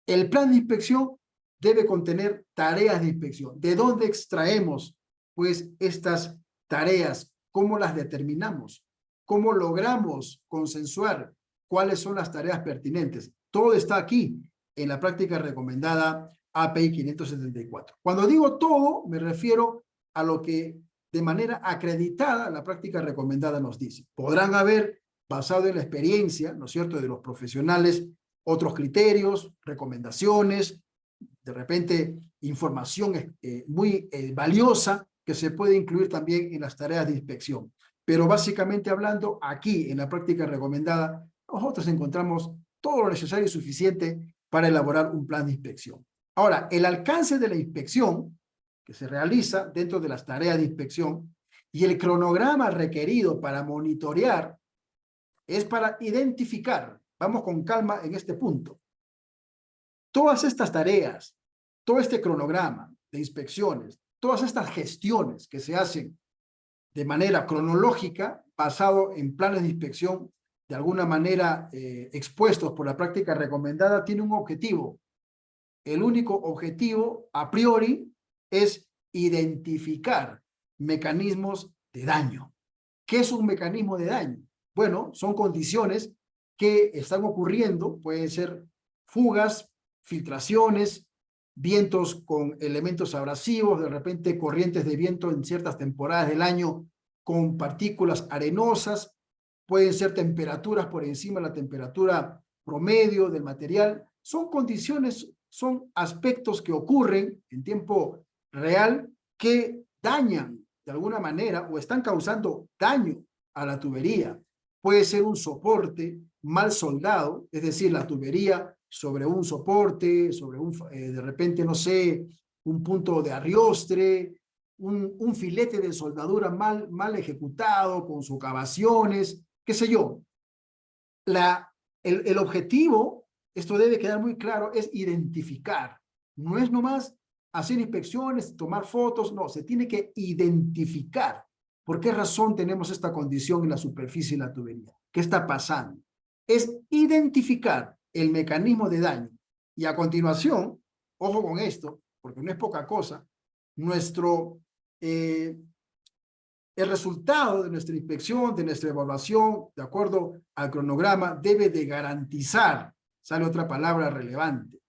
El plan de inspección debe contener tareas de inspección. ¿De dónde extraemos, pues, estas tareas? ¿Cómo las determinamos? ¿Cómo logramos consensuar cuáles son las tareas pertinentes? Todo está aquí en la práctica recomendada API 574. Cuando digo todo, me refiero a lo que de manera acreditada la práctica recomendada nos dice. Podrán haber, basado en la experiencia, ¿no es cierto?, de los profesionales, otros criterios, recomendaciones, de repente información muy valiosa que se puede incluir también en las tareas de inspección. Pero básicamente hablando, aquí en la práctica recomendada, nosotros encontramos todo lo necesario y suficiente para elaborar un plan de inspección. Ahora, el alcance de la inspección que se realiza dentro de las tareas de inspección y el cronograma requerido para monitorear es para identificar, vamos con calma en este punto, todas estas tareas, todo este cronograma de inspecciones, todas estas gestiones que se hacen de manera cronológica, basado en planes de inspección, de alguna manera expuestos por la práctica recomendada, tiene un objetivo. El único objetivo, a priori, es identificar mecanismos de daño. ¿Qué es un mecanismo de daño? Bueno, son condiciones que están ocurriendo, pueden ser fugas, filtraciones, vientos con elementos abrasivos, de repente corrientes de viento en ciertas temporadas del año con partículas arenosas, pueden ser temperaturas por encima de la temperatura promedio del material. Son condiciones, son aspectos que ocurren en tiempo real que dañan de alguna manera o están causando daño a la tubería. Puede ser un soporte mal soldado, es decir, la tubería sobre un soporte, sobre un, de repente, no sé, un punto de arriostre, un filete de soldadura mal ejecutado, con socavaciones, qué sé yo. El objetivo, esto debe quedar muy claro, es identificar. No es nomás hacer inspecciones, tomar fotos, no, se tiene que identificar ¿Por qué razón tenemos esta condición en la superficie de la tubería? ¿Qué está pasando? Es identificar el mecanismo de daño y a continuación, ojo con esto, porque no es poca cosa, el resultado de nuestra inspección, de nuestra evaluación, de acuerdo al cronograma, debe de garantizar, sale otra palabra relevante,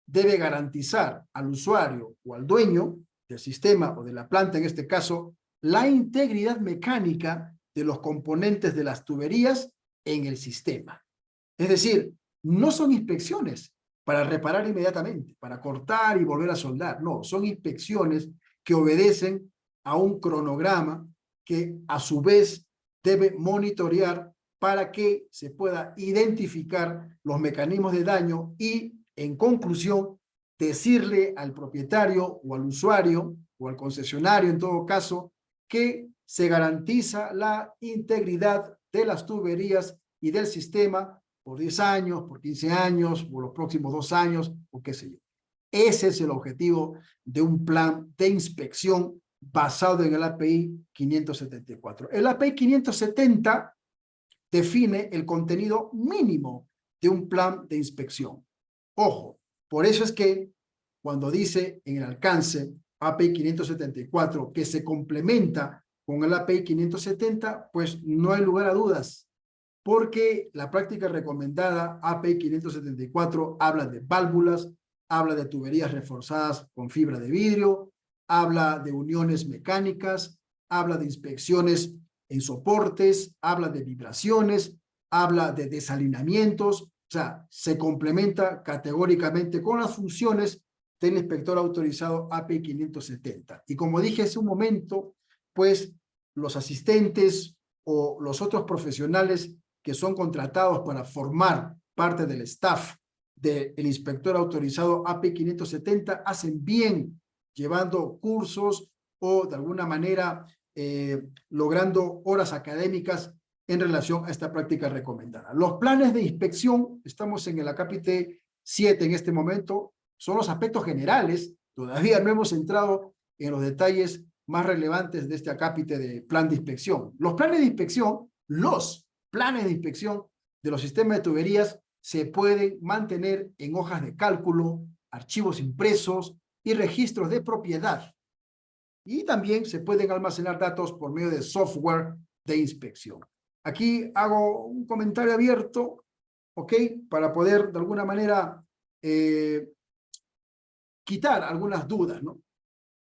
debe garantizar al usuario o al dueño del sistema o de la planta, en este caso, la integridad mecánica de los componentes de las tuberías en el sistema. Es decir, no son inspecciones para reparar inmediatamente, para cortar y volver a soldar. No, son inspecciones que obedecen a un cronograma que a su vez debe monitorear para que se pueda identificar los mecanismos de daño y, en conclusión, decirle al propietario o al usuario o al concesionario, en todo caso, que se garantiza la integridad de las tuberías y del sistema por 10 años, por 15 años, por los próximos 2 años, o qué sé yo. Ese es el objetivo de un plan de inspección basado en el API 574. El API 570 define el contenido mínimo de un plan de inspección. Ojo, por eso es que cuando dice en el alcance API 574 que se complementa con el API 570, pues no hay lugar a dudas, porque la práctica recomendada API 574 habla de válvulas, habla de tuberías reforzadas con fibra de vidrio, habla de uniones mecánicas, habla de inspecciones en soportes, habla de vibraciones, habla de desalinamientos, o sea, se complementa categóricamente con las funciones del inspector autorizado API 570. Y como dije hace un momento, pues los asistentes o los otros profesionales que son contratados para formar parte del staff del inspector autorizado API 570 hacen bien llevando cursos o de alguna manera logrando horas académicas en relación a esta práctica recomendada. Los planes de inspección, estamos en el acápite 7 en este momento, son los aspectos generales, todavía no hemos entrado en los detalles más relevantes de este acápite de plan de inspección. Los planes de inspección, de los sistemas de tuberías se pueden mantener en hojas de cálculo, archivos impresos y registros de propiedad. Y también se pueden almacenar datos por medio de software de inspección. Aquí hago un comentario abierto, ¿ok? Para poder de alguna manera quitar algunas dudas, ¿no?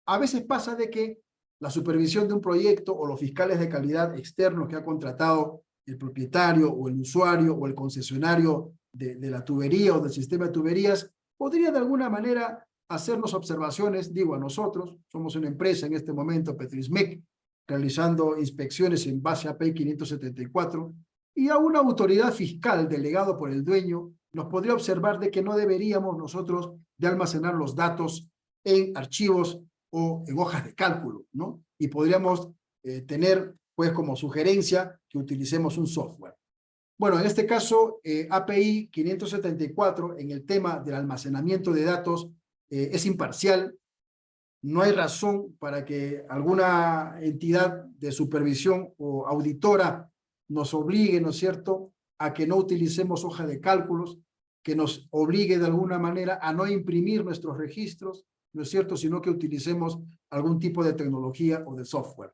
A veces pasa de que la supervisión de un proyecto o los fiscales de calidad externos que ha contratado el propietario o el usuario o el concesionario de la tubería o del sistema de tuberías podría de alguna manera hacernos observaciones, digo a nosotros, somos una empresa en este momento, Petrismec, realizando inspecciones en base a API 574, y a una autoridad fiscal delegado por el dueño nos podría observar de que no deberíamos nosotros de almacenar los datos en archivos o en hojas de cálculo, ¿no? Y podríamos tener, pues, como sugerencia que utilicemos un software. Bueno, en este caso, API 574, en el tema del almacenamiento de datos, es imparcial. No hay razón para que alguna entidad de supervisión o auditora nos obligue, ¿no es cierto?, a que no utilicemos hoja de cálculos, que nos obligue de alguna manera a no imprimir nuestros registros, ¿no es cierto?, sino que utilicemos algún tipo de tecnología o de software.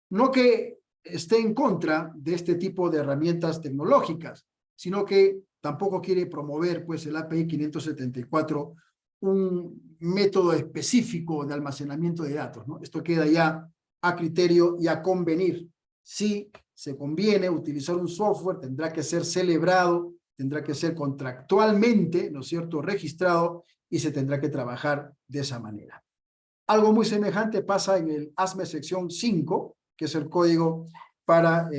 No que esté en contra de este tipo de herramientas tecnológicas, sino que tampoco quiere promover, pues, el API 574 un método específico de almacenamiento de datos, ¿no? Esto queda ya a criterio y a convenir. Si se conviene utilizar un software, tendrá que ser celebrado, tendrá que ser contractualmente, ¿no es cierto?, registrado, y se tendrá que trabajar de esa manera. Algo muy semejante pasa en el ASME sección 5, que es el código para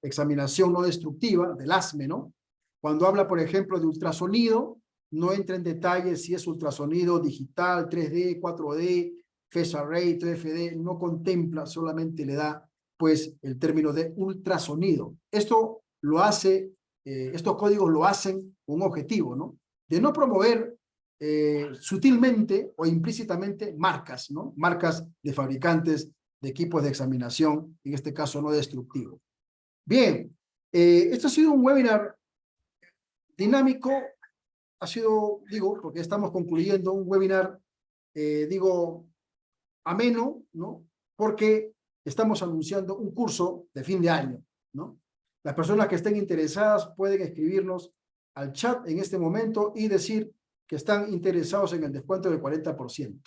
examinación no destructiva del ASME, ¿no? Cuando habla, por ejemplo, de ultrasonido, no entra en detalle si es ultrasonido digital, 3D, 4D, Phase Array, 3FD, no contempla, solamente le da, pues, el término de ultrasonido. Esto lo hace, estos códigos lo hacen con un objetivo, ¿no? De no promover sutilmente o implícitamente marcas, ¿no? Marcas de fabricantes de equipos de examinación, en este caso no destructivo. Bien, esto ha sido un webinar dinámico, ha sido, digo, porque estamos concluyendo un webinar, digo, ameno, ¿no? Porque estamos anunciando un curso de fin de año, ¿no? Las personas que estén interesadas pueden escribirnos al chat en este momento y decir que están interesados en el descuento del 40%.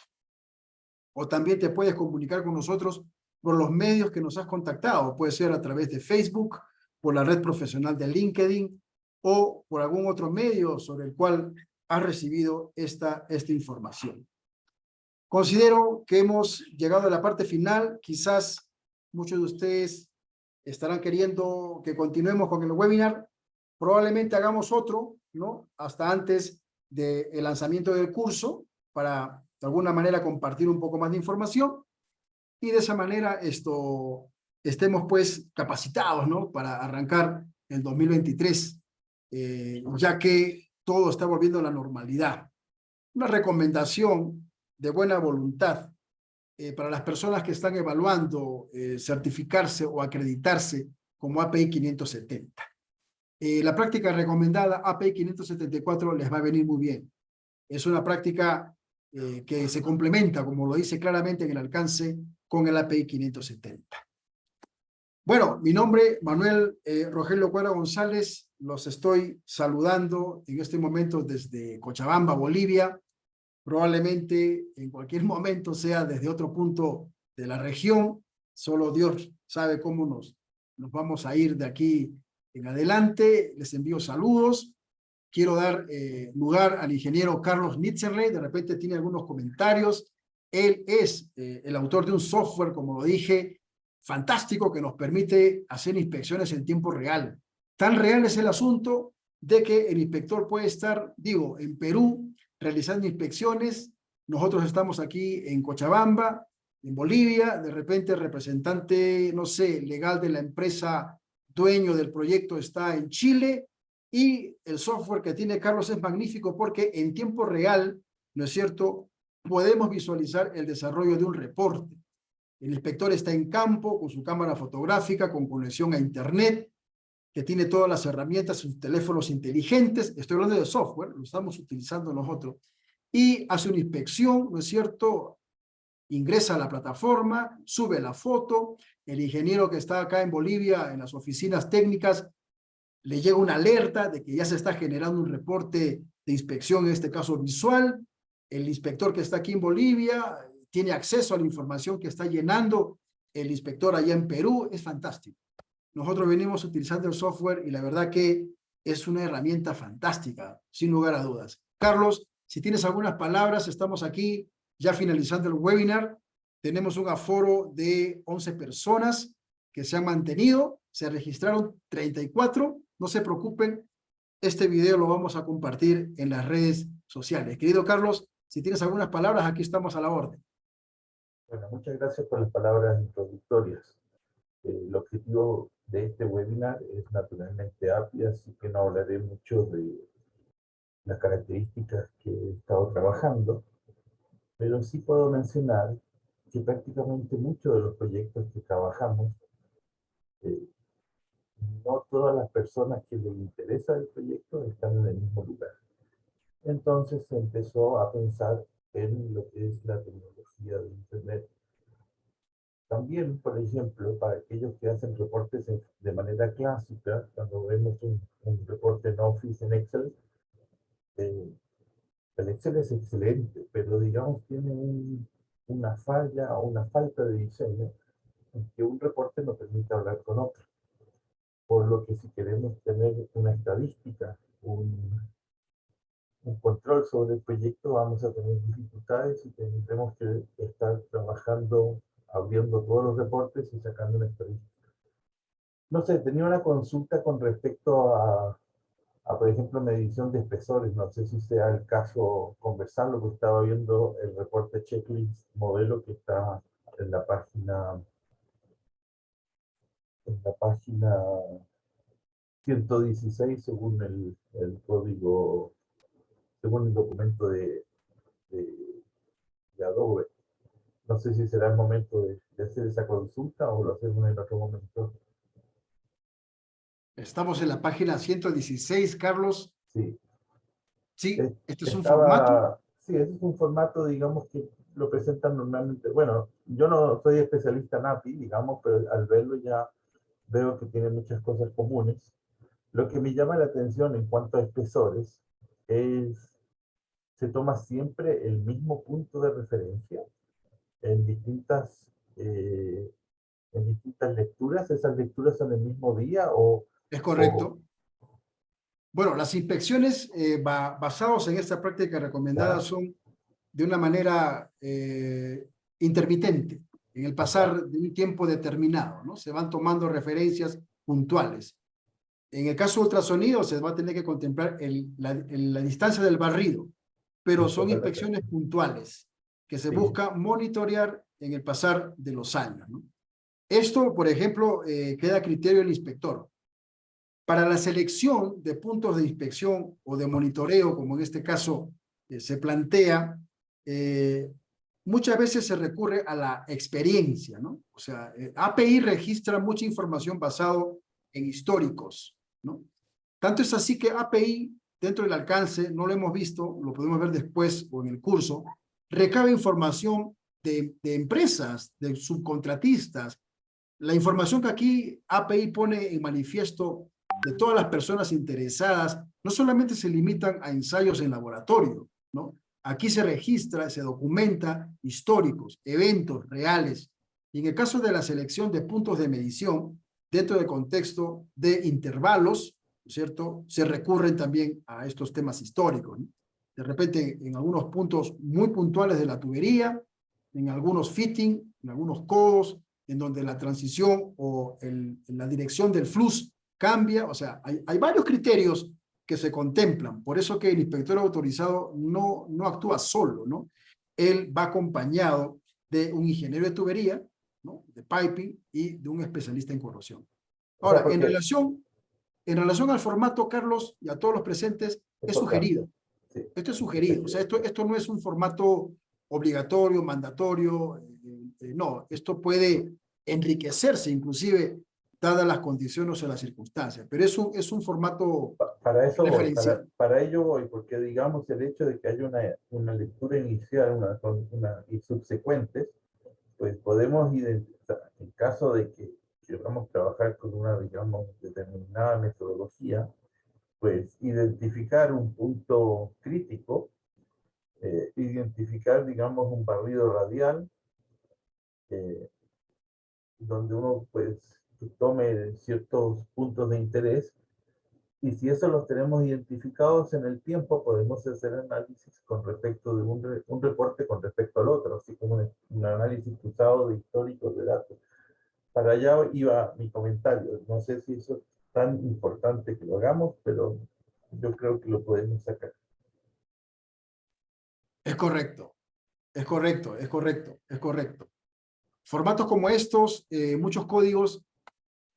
O también te puedes comunicar con nosotros por los medios que nos has contactado. Puede ser a través de Facebook, por la red profesional de LinkedIn o por algún otro medio sobre el cual has recibido esta información. Considero que hemos llegado a la parte final. Quizás muchos de ustedes estarán queriendo que continuemos con el webinar. Probablemente hagamos otro, ¿no? Hasta antes del lanzamiento del curso para de alguna manera compartir un poco más de información y de esa manera estemos pues capacitados, ¿no? Para arrancar el 2023, ya que todo está volviendo a la normalidad. Una recomendación de buena voluntad para las personas que están evaluando certificarse o acreditarse como API 570. La práctica recomendada API 574 les va a venir muy bien. Es una práctica que se complementa, como lo dice claramente en el alcance, con el API 570. Bueno, mi nombre, Manuel Rogelio Cuadra González, los estoy saludando en este momento desde Cochabamba, Bolivia. Probablemente en cualquier momento sea desde otro punto de la región. Solo Dios sabe cómo nos vamos a ir de aquí en adelante. Les envío saludos. Quiero dar lugar al ingeniero Carlos Nitzerley. De repente tiene algunos comentarios. Él es el autor de un software, como lo dije, fantástico que nos permite hacer inspecciones en tiempo real. Tan real es el asunto de que el inspector puede estar, digo, en Perú, realizando inspecciones. Nosotros estamos aquí en Cochabamba, en Bolivia. De repente el representante, no sé, legal de la empresa dueño del proyecto está en Chile. Y el software que tiene Carlos es magnífico porque en tiempo real, ¿no es cierto?, podemos visualizar el desarrollo de un reporte. El inspector está en campo con su cámara fotográfica, con conexión a internet, que tiene todas las herramientas, sus teléfonos inteligentes. Estoy hablando de software, lo estamos utilizando nosotros. Y hace una inspección, ¿no es cierto?, ingresa a la plataforma, sube la foto. El ingeniero que está acá en Bolivia, en las oficinas técnicas, le llega una alerta de que ya se está generando un reporte de inspección, en este caso visual. El inspector que está aquí en Bolivia tiene acceso a la información que está llenando el inspector allá en Perú. Es fantástico. Nosotros venimos utilizando el software y la verdad que es una herramienta fantástica, sin lugar a dudas. Carlos, si tienes algunas palabras, estamos aquí ya finalizando el webinar. Tenemos un aforo de 11 personas que se han mantenido. Se registraron 34. No se preocupen, este video lo vamos a compartir en las redes sociales. Querido Carlos, si tienes algunas palabras, aquí estamos a la orden. Bueno, muchas gracias por las palabras introductorias. El objetivo de este webinar es naturalmente API, así que no hablaré mucho de las características que he estado trabajando, pero sí puedo mencionar que prácticamente muchos de los proyectos que trabajamos no todas las personas que les interesa el proyecto están en el mismo lugar. Entonces se empezó a pensar en lo que es la tecnología de Internet. También, por ejemplo, para aquellos que hacen reportes de manera clásica, cuando vemos un reporte en Office, en Excel, el Excel es excelente, pero digamos tiene una falla o una falta de diseño en que un reporte no permite hablar con otro. Por lo que si queremos tener una estadística, un control sobre el proyecto, vamos a tener dificultades y tendremos que estar trabajando, abriendo todos los reportes y sacando una estadística. No sé, tenía una consulta con respecto a, por ejemplo, medición de espesores. No sé si sea el caso conversarlo, que estaba viendo el reporte checklist modelo que está en la página 116 según el código, según el documento de Adobe. No sé si será el momento de hacer esa consulta o lo hacemos en otro momento. Estamos en la página 116, Carlos. Sí. Sí, este es un formato. Sí, ese es un formato, digamos, que lo presentan normalmente. Bueno, yo no soy especialista en API, digamos, pero al verlo ya veo que tiene muchas cosas comunes. Lo que me llama la atención en cuanto a espesores es, se toma siempre el mismo punto de referencia en eh, distintas lecturas. ¿Esas lecturas son el mismo día Es o correcto. Bueno, las inspecciones basadas en esta práctica recomendada ya? son de una manera intermitente, en el Ajá, pasar de un tiempo determinado, ¿no? Se van tomando referencias puntuales. En el caso de ultrasonido se va a tener que contemplar la distancia del barrido, pero puntos son de inspecciones referencia. puntuales que se Sí, busca monitorear en el pasar de los años, ¿no? Esto, por ejemplo, queda a criterio del inspector. Para la selección de puntos de inspección o de monitoreo, como en este caso se plantea, muchas veces se recurre a la experiencia, ¿no? O sea, API registra mucha información basado en históricos, ¿no? Tanto es así que API, dentro del alcance, no lo hemos visto, lo podemos ver después o en el curso, recaba información de empresas, de subcontratistas. La información que aquí API pone en manifiesto de todas las personas interesadas no solamente se limitan a ensayos en laboratorio, ¿no? Aquí se registra, se documenta históricos, eventos reales. Y en el caso de la selección de puntos de medición, dentro del contexto de intervalos, ¿cierto? Se recurren también a estos temas históricos, ¿no? De repente, en algunos puntos muy puntuales de la tubería, en algunos fitting, en algunos codos, en donde la transición o la dirección del flux cambia. O sea, hay varios criterios que se contemplan. Por eso que el inspector autorizado no actúa solo, ¿no? Él va acompañado de un ingeniero de tubería, ¿no? De piping y de un especialista en corrosión. o sea, Ahora, porque en relación al formato, Carlos, y a todos los presentes, es es importante. sugerido. Sí, Esto es sugerido. O sea, esto no es un formato obligatorio, mandatorio. No, esto puede enriquecerse inclusive dadas las condiciones o las circunstancias, pero es un formato Para eso voy, referencial. para ello voy, porque digamos el hecho de que haya una lectura inicial y subsecuentes, pues podemos identificar, en caso de que queramos trabajar con una, digamos, determinada metodología, pues identificar un punto crítico, identificar, digamos, un barrido radial, eh, donde uno, pues, tome ciertos puntos de interés. Y si eso los tenemos identificados en el tiempo, podemos hacer análisis con respecto de un reporte con respecto al otro, así como un análisis cruzado de históricos de datos. Para allá iba mi comentario. No sé si eso es tan importante que lo hagamos, pero yo creo que lo podemos sacar. Es correcto, es correcto, es correcto, es correcto. Formatos como estos, muchos códigos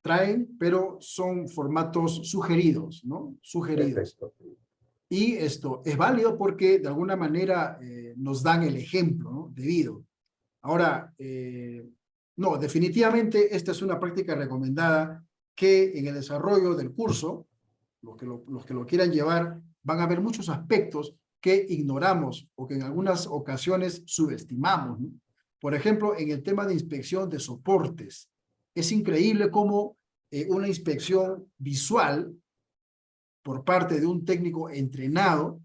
traen, pero son formatos sugeridos, ¿no? Sugeridos. Perfecto. Y esto es válido porque de alguna manera nos dan el ejemplo, ¿no? Debido. Ahora, no, definitivamente esta es una práctica recomendada que en el desarrollo del curso, los que lo quieran llevar, van a ver muchos aspectos que ignoramos o que en algunas ocasiones subestimamos, ¿no? Por ejemplo, en el tema de inspección de soportes, es increíble cómo una inspección visual por parte de un técnico entrenado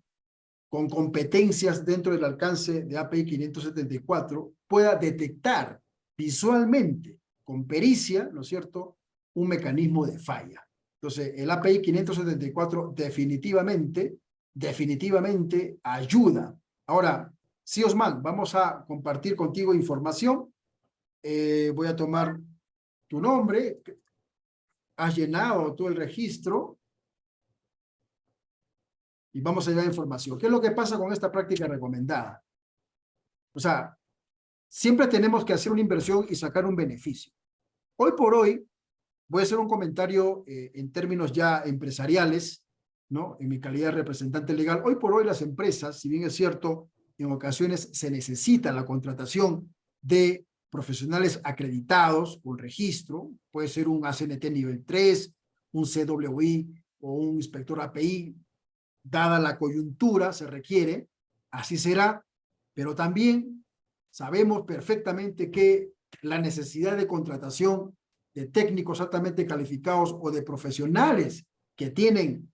con competencias dentro del alcance de API 574 pueda detectar visualmente, con pericia, ¿no es cierto?, un mecanismo de falla. Entonces, el API 574 definitivamente ayuda. Ahora, sí, Osman, vamos a compartir contigo información. Voy a tomar tu nombre. Has llenado todo el registro y vamos a llevar información. ¿Qué es lo que pasa con esta práctica recomendada? O sea, siempre tenemos que hacer una inversión y sacar un beneficio. Hoy por hoy, voy a hacer un comentario en términos ya empresariales, ¿no? En mi calidad de representante legal. Hoy por hoy las empresas, si bien es cierto, en ocasiones se necesita la contratación de profesionales acreditados con registro, puede ser un ACNT nivel 3, un CWI o un inspector API, dada la coyuntura se requiere, así será, pero también sabemos perfectamente que la necesidad de contratación de técnicos altamente calificados o de profesionales que tienen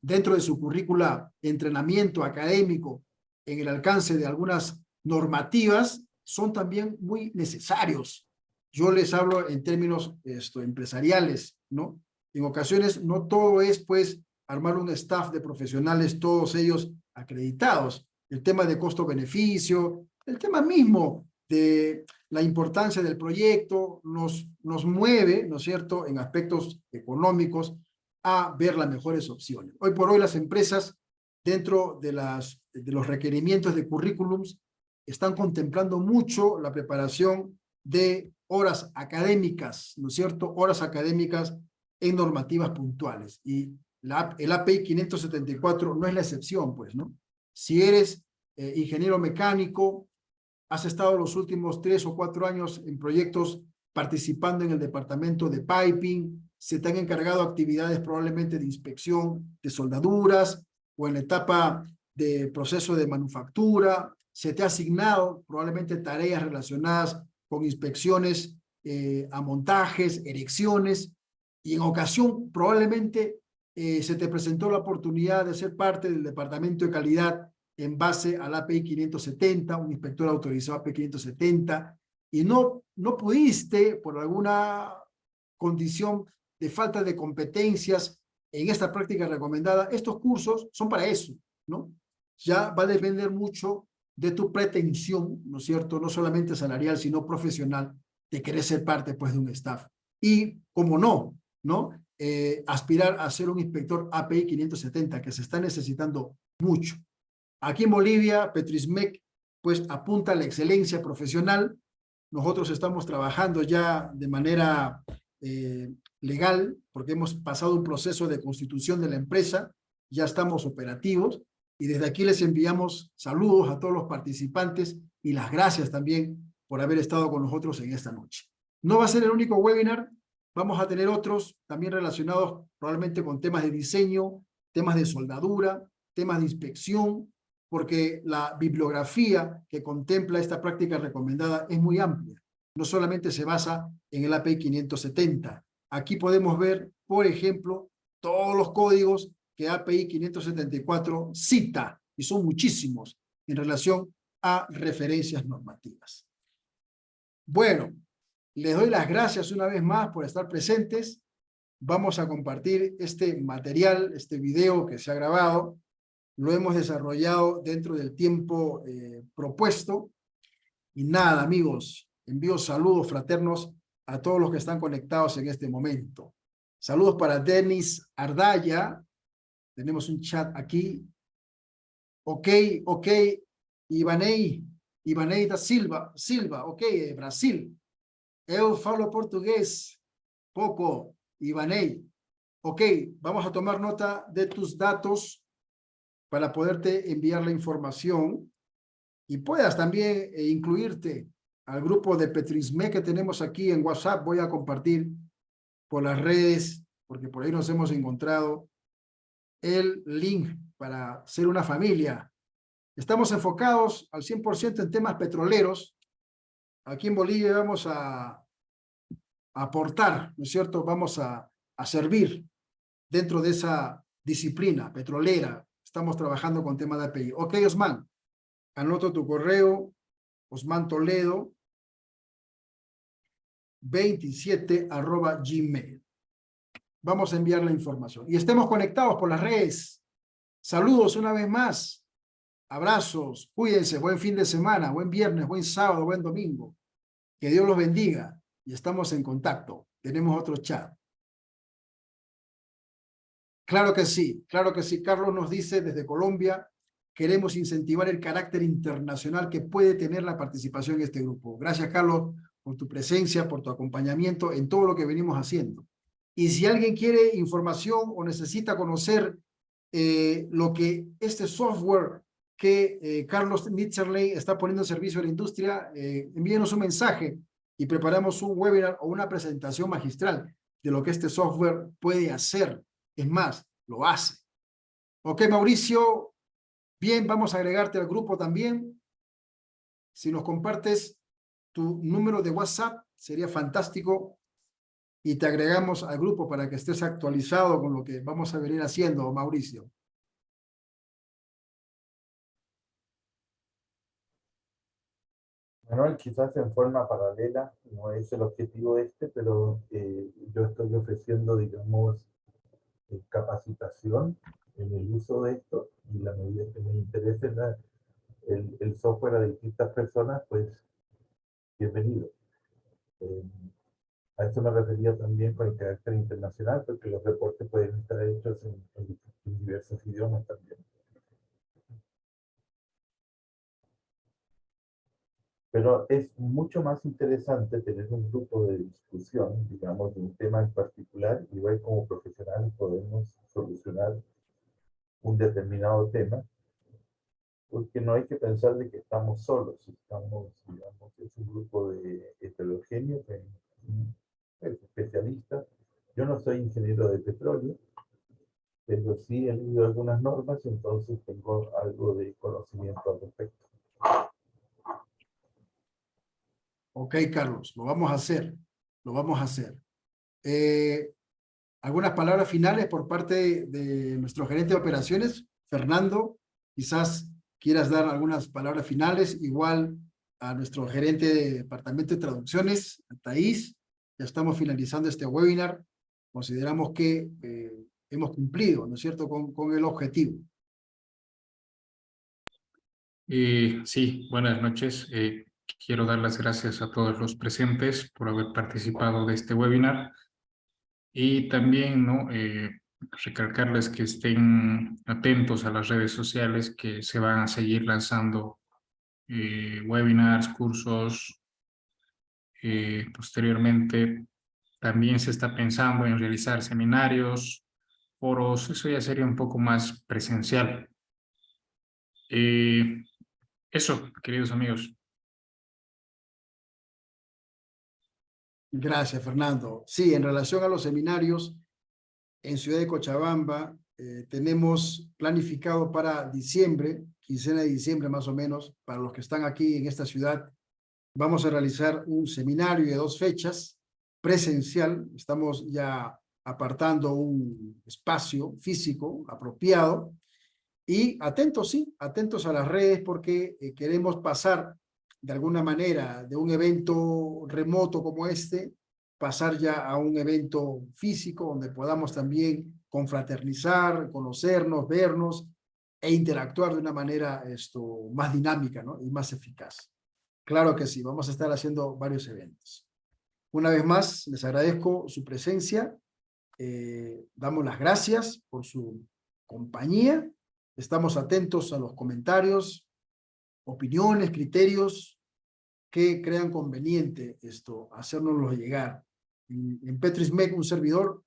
dentro de su currícula entrenamiento académico en el alcance de algunas normativas son también muy necesarios. Yo les hablo en términos empresariales, ¿no? En ocasiones no todo es, pues, armar un staff de profesionales, todos ellos acreditados. El tema de costo-beneficio, el tema mismo de la importancia del proyecto nos mueve, ¿no es cierto?, en aspectos económicos a ver las mejores opciones. Hoy por hoy las empresas, dentro de los requerimientos de currículums, están contemplando mucho la preparación de horas académicas, ¿no es cierto?, horas académicas en normativas puntuales. Y el API 574 no es la excepción, pues, ¿no? Si eres ingeniero mecánico, has estado los últimos 3 o 4 años en proyectos participando en el departamento de piping, se te han encargado actividades probablemente de inspección de soldaduras o en la etapa de proceso de manufactura, se te ha asignado probablemente tareas relacionadas con inspecciones a montajes, erecciones, y en ocasión probablemente se te presentó la oportunidad de ser parte del departamento de calidad en base al API 570, un inspector autorizado API 570, y no pudiste, por alguna condición de falta de competencias en esta práctica recomendada. Estos cursos son para eso, ¿no? Ya va a depender mucho de tu pretensión, ¿no es cierto?, no solamente salarial, sino profesional, de querer ser parte, pues, de un staff. Y, como no, aspirar a ser un inspector API 570, que se está necesitando mucho. Aquí en Bolivia, Petrismec, pues, apunta a la excelencia profesional. Nosotros estamos trabajando ya de manera legal, porque hemos pasado un proceso de constitución de la empresa, ya estamos operativos, y desde aquí les enviamos saludos a todos los participantes y las gracias también por haber estado con nosotros en esta noche. No va a ser el único webinar, vamos a tener otros también relacionados probablemente con temas de diseño, temas de soldadura, temas de inspección, porque la bibliografía que contempla esta práctica recomendada es muy amplia. No solamente se basa en el API 570. Aquí podemos ver, por ejemplo, todos los códigos que API 574 cita, y son muchísimos, en relación a referencias normativas. Bueno, les doy las gracias una vez más por estar presentes. Vamos a compartir este material, este video que se ha grabado. Lo hemos desarrollado dentro del tiempo propuesto. Y nada, amigos, envío saludos fraternos a todos los que están conectados en este momento. Saludos para Denis Ardaya. Tenemos un chat aquí. Ok, Ivanei da Silva, ok, Brasil. Eu falo portugués, poco, Ivanei. Ok, vamos a tomar nota de tus datos para poderte enviar la información y puedas también incluirte al grupo de Petrismec que tenemos aquí en WhatsApp. Voy a compartir por las redes, porque por ahí nos hemos encontrado, el link para ser una familia. Estamos enfocados al 100% en temas petroleros. Aquí en Bolivia vamos a aportar, ¿no es cierto? Vamos a servir dentro de esa disciplina petrolera. Estamos trabajando con temas de API. Ok, Osman, anoto tu correo, Osman Toledo, 27@gmail. Vamos a enviar la información. Y estemos conectados por las redes. Saludos una vez más. Abrazos, cuídense, buen fin de semana, buen viernes, buen sábado, buen domingo. Que Dios los bendiga y estamos en contacto. Tenemos otro chat. Claro que sí, claro que sí. Carlos nos dice desde Colombia, queremos incentivar el carácter internacional que puede tener la participación en este grupo. Gracias, Carlos, por tu presencia, por tu acompañamiento en todo lo que venimos haciendo. Y si alguien quiere información o necesita conocer lo que este software que Carlos Nitzerley está poniendo en servicio a la industria, envíenos un mensaje y preparamos un webinar o una presentación magistral de lo que este software puede hacer. Es más, lo hace. Ok, Mauricio, bien, vamos a agregarte al grupo también. Si nos compartes tu número de WhatsApp, sería fantástico. Y te agregamos al grupo para que estés actualizado con lo que vamos a venir haciendo, Mauricio. Manuel, quizás en forma paralela, no es el objetivo pero yo estoy ofreciendo, digamos, capacitación en el uso de esto, y la medida que me interese el software a distintas personas, pues bienvenido. A eso me refería también con el carácter internacional, porque los reportes pueden estar hechos en diversos idiomas también. Pero es mucho más interesante tener un grupo de discusión, digamos, de un tema en particular, y ver cómo profesionales podemos solucionar un determinado tema, porque no hay que pensar de que estamos solos, estamos, digamos, es un grupo de heterogéneo, especialistas. Yo no soy ingeniero de petróleo, pero sí he leído algunas normas, entonces tengo algo de conocimiento al respecto. Ok, Carlos, lo vamos a hacer. Lo vamos a hacer. ¿Algunas palabras finales por parte de nuestro gerente de operaciones? Fernando, quizás quieras dar algunas palabras finales, igual a nuestro gerente de departamento de traducciones, Thais. Ya estamos finalizando este webinar. Consideramos que hemos cumplido, ¿no es cierto?, con el objetivo. Sí, buenas noches. Quiero dar las gracias a todos los presentes por haber participado de este webinar, y también, ¿no?, recalcarles que estén atentos a las redes sociales, que se van a seguir lanzando webinars, cursos. Posteriormente también se está pensando en realizar seminarios, foros. Eso ya sería un poco más presencial. Eso, queridos amigos. Gracias, Fernando. Sí, en relación a los seminarios, en Ciudad de Cochabamba tenemos planificado para diciembre, quincena de diciembre más o menos, para los que están aquí en esta ciudad, vamos a realizar un seminario de 2 fechas presencial. Estamos ya apartando un espacio físico apropiado y atentos, sí, atentos a las redes, porque queremos pasar de alguna manera de un evento remoto como este, pasar ya a un evento físico donde podamos también confraternizar, conocernos, vernos e interactuar de una manera más dinámica, ¿no?, y más eficaz. Claro que sí, vamos a estar haciendo varios eventos. Una vez más, les agradezco su presencia. Damos las gracias por su compañía. Estamos atentos a los comentarios, opiniones, criterios que crean conveniente hacérnoslo llegar. En Petrismec, un servidor,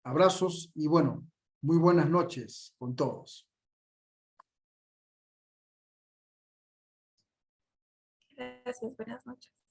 abrazos y bueno, muy buenas noches con todos. Gracias, buenas noches.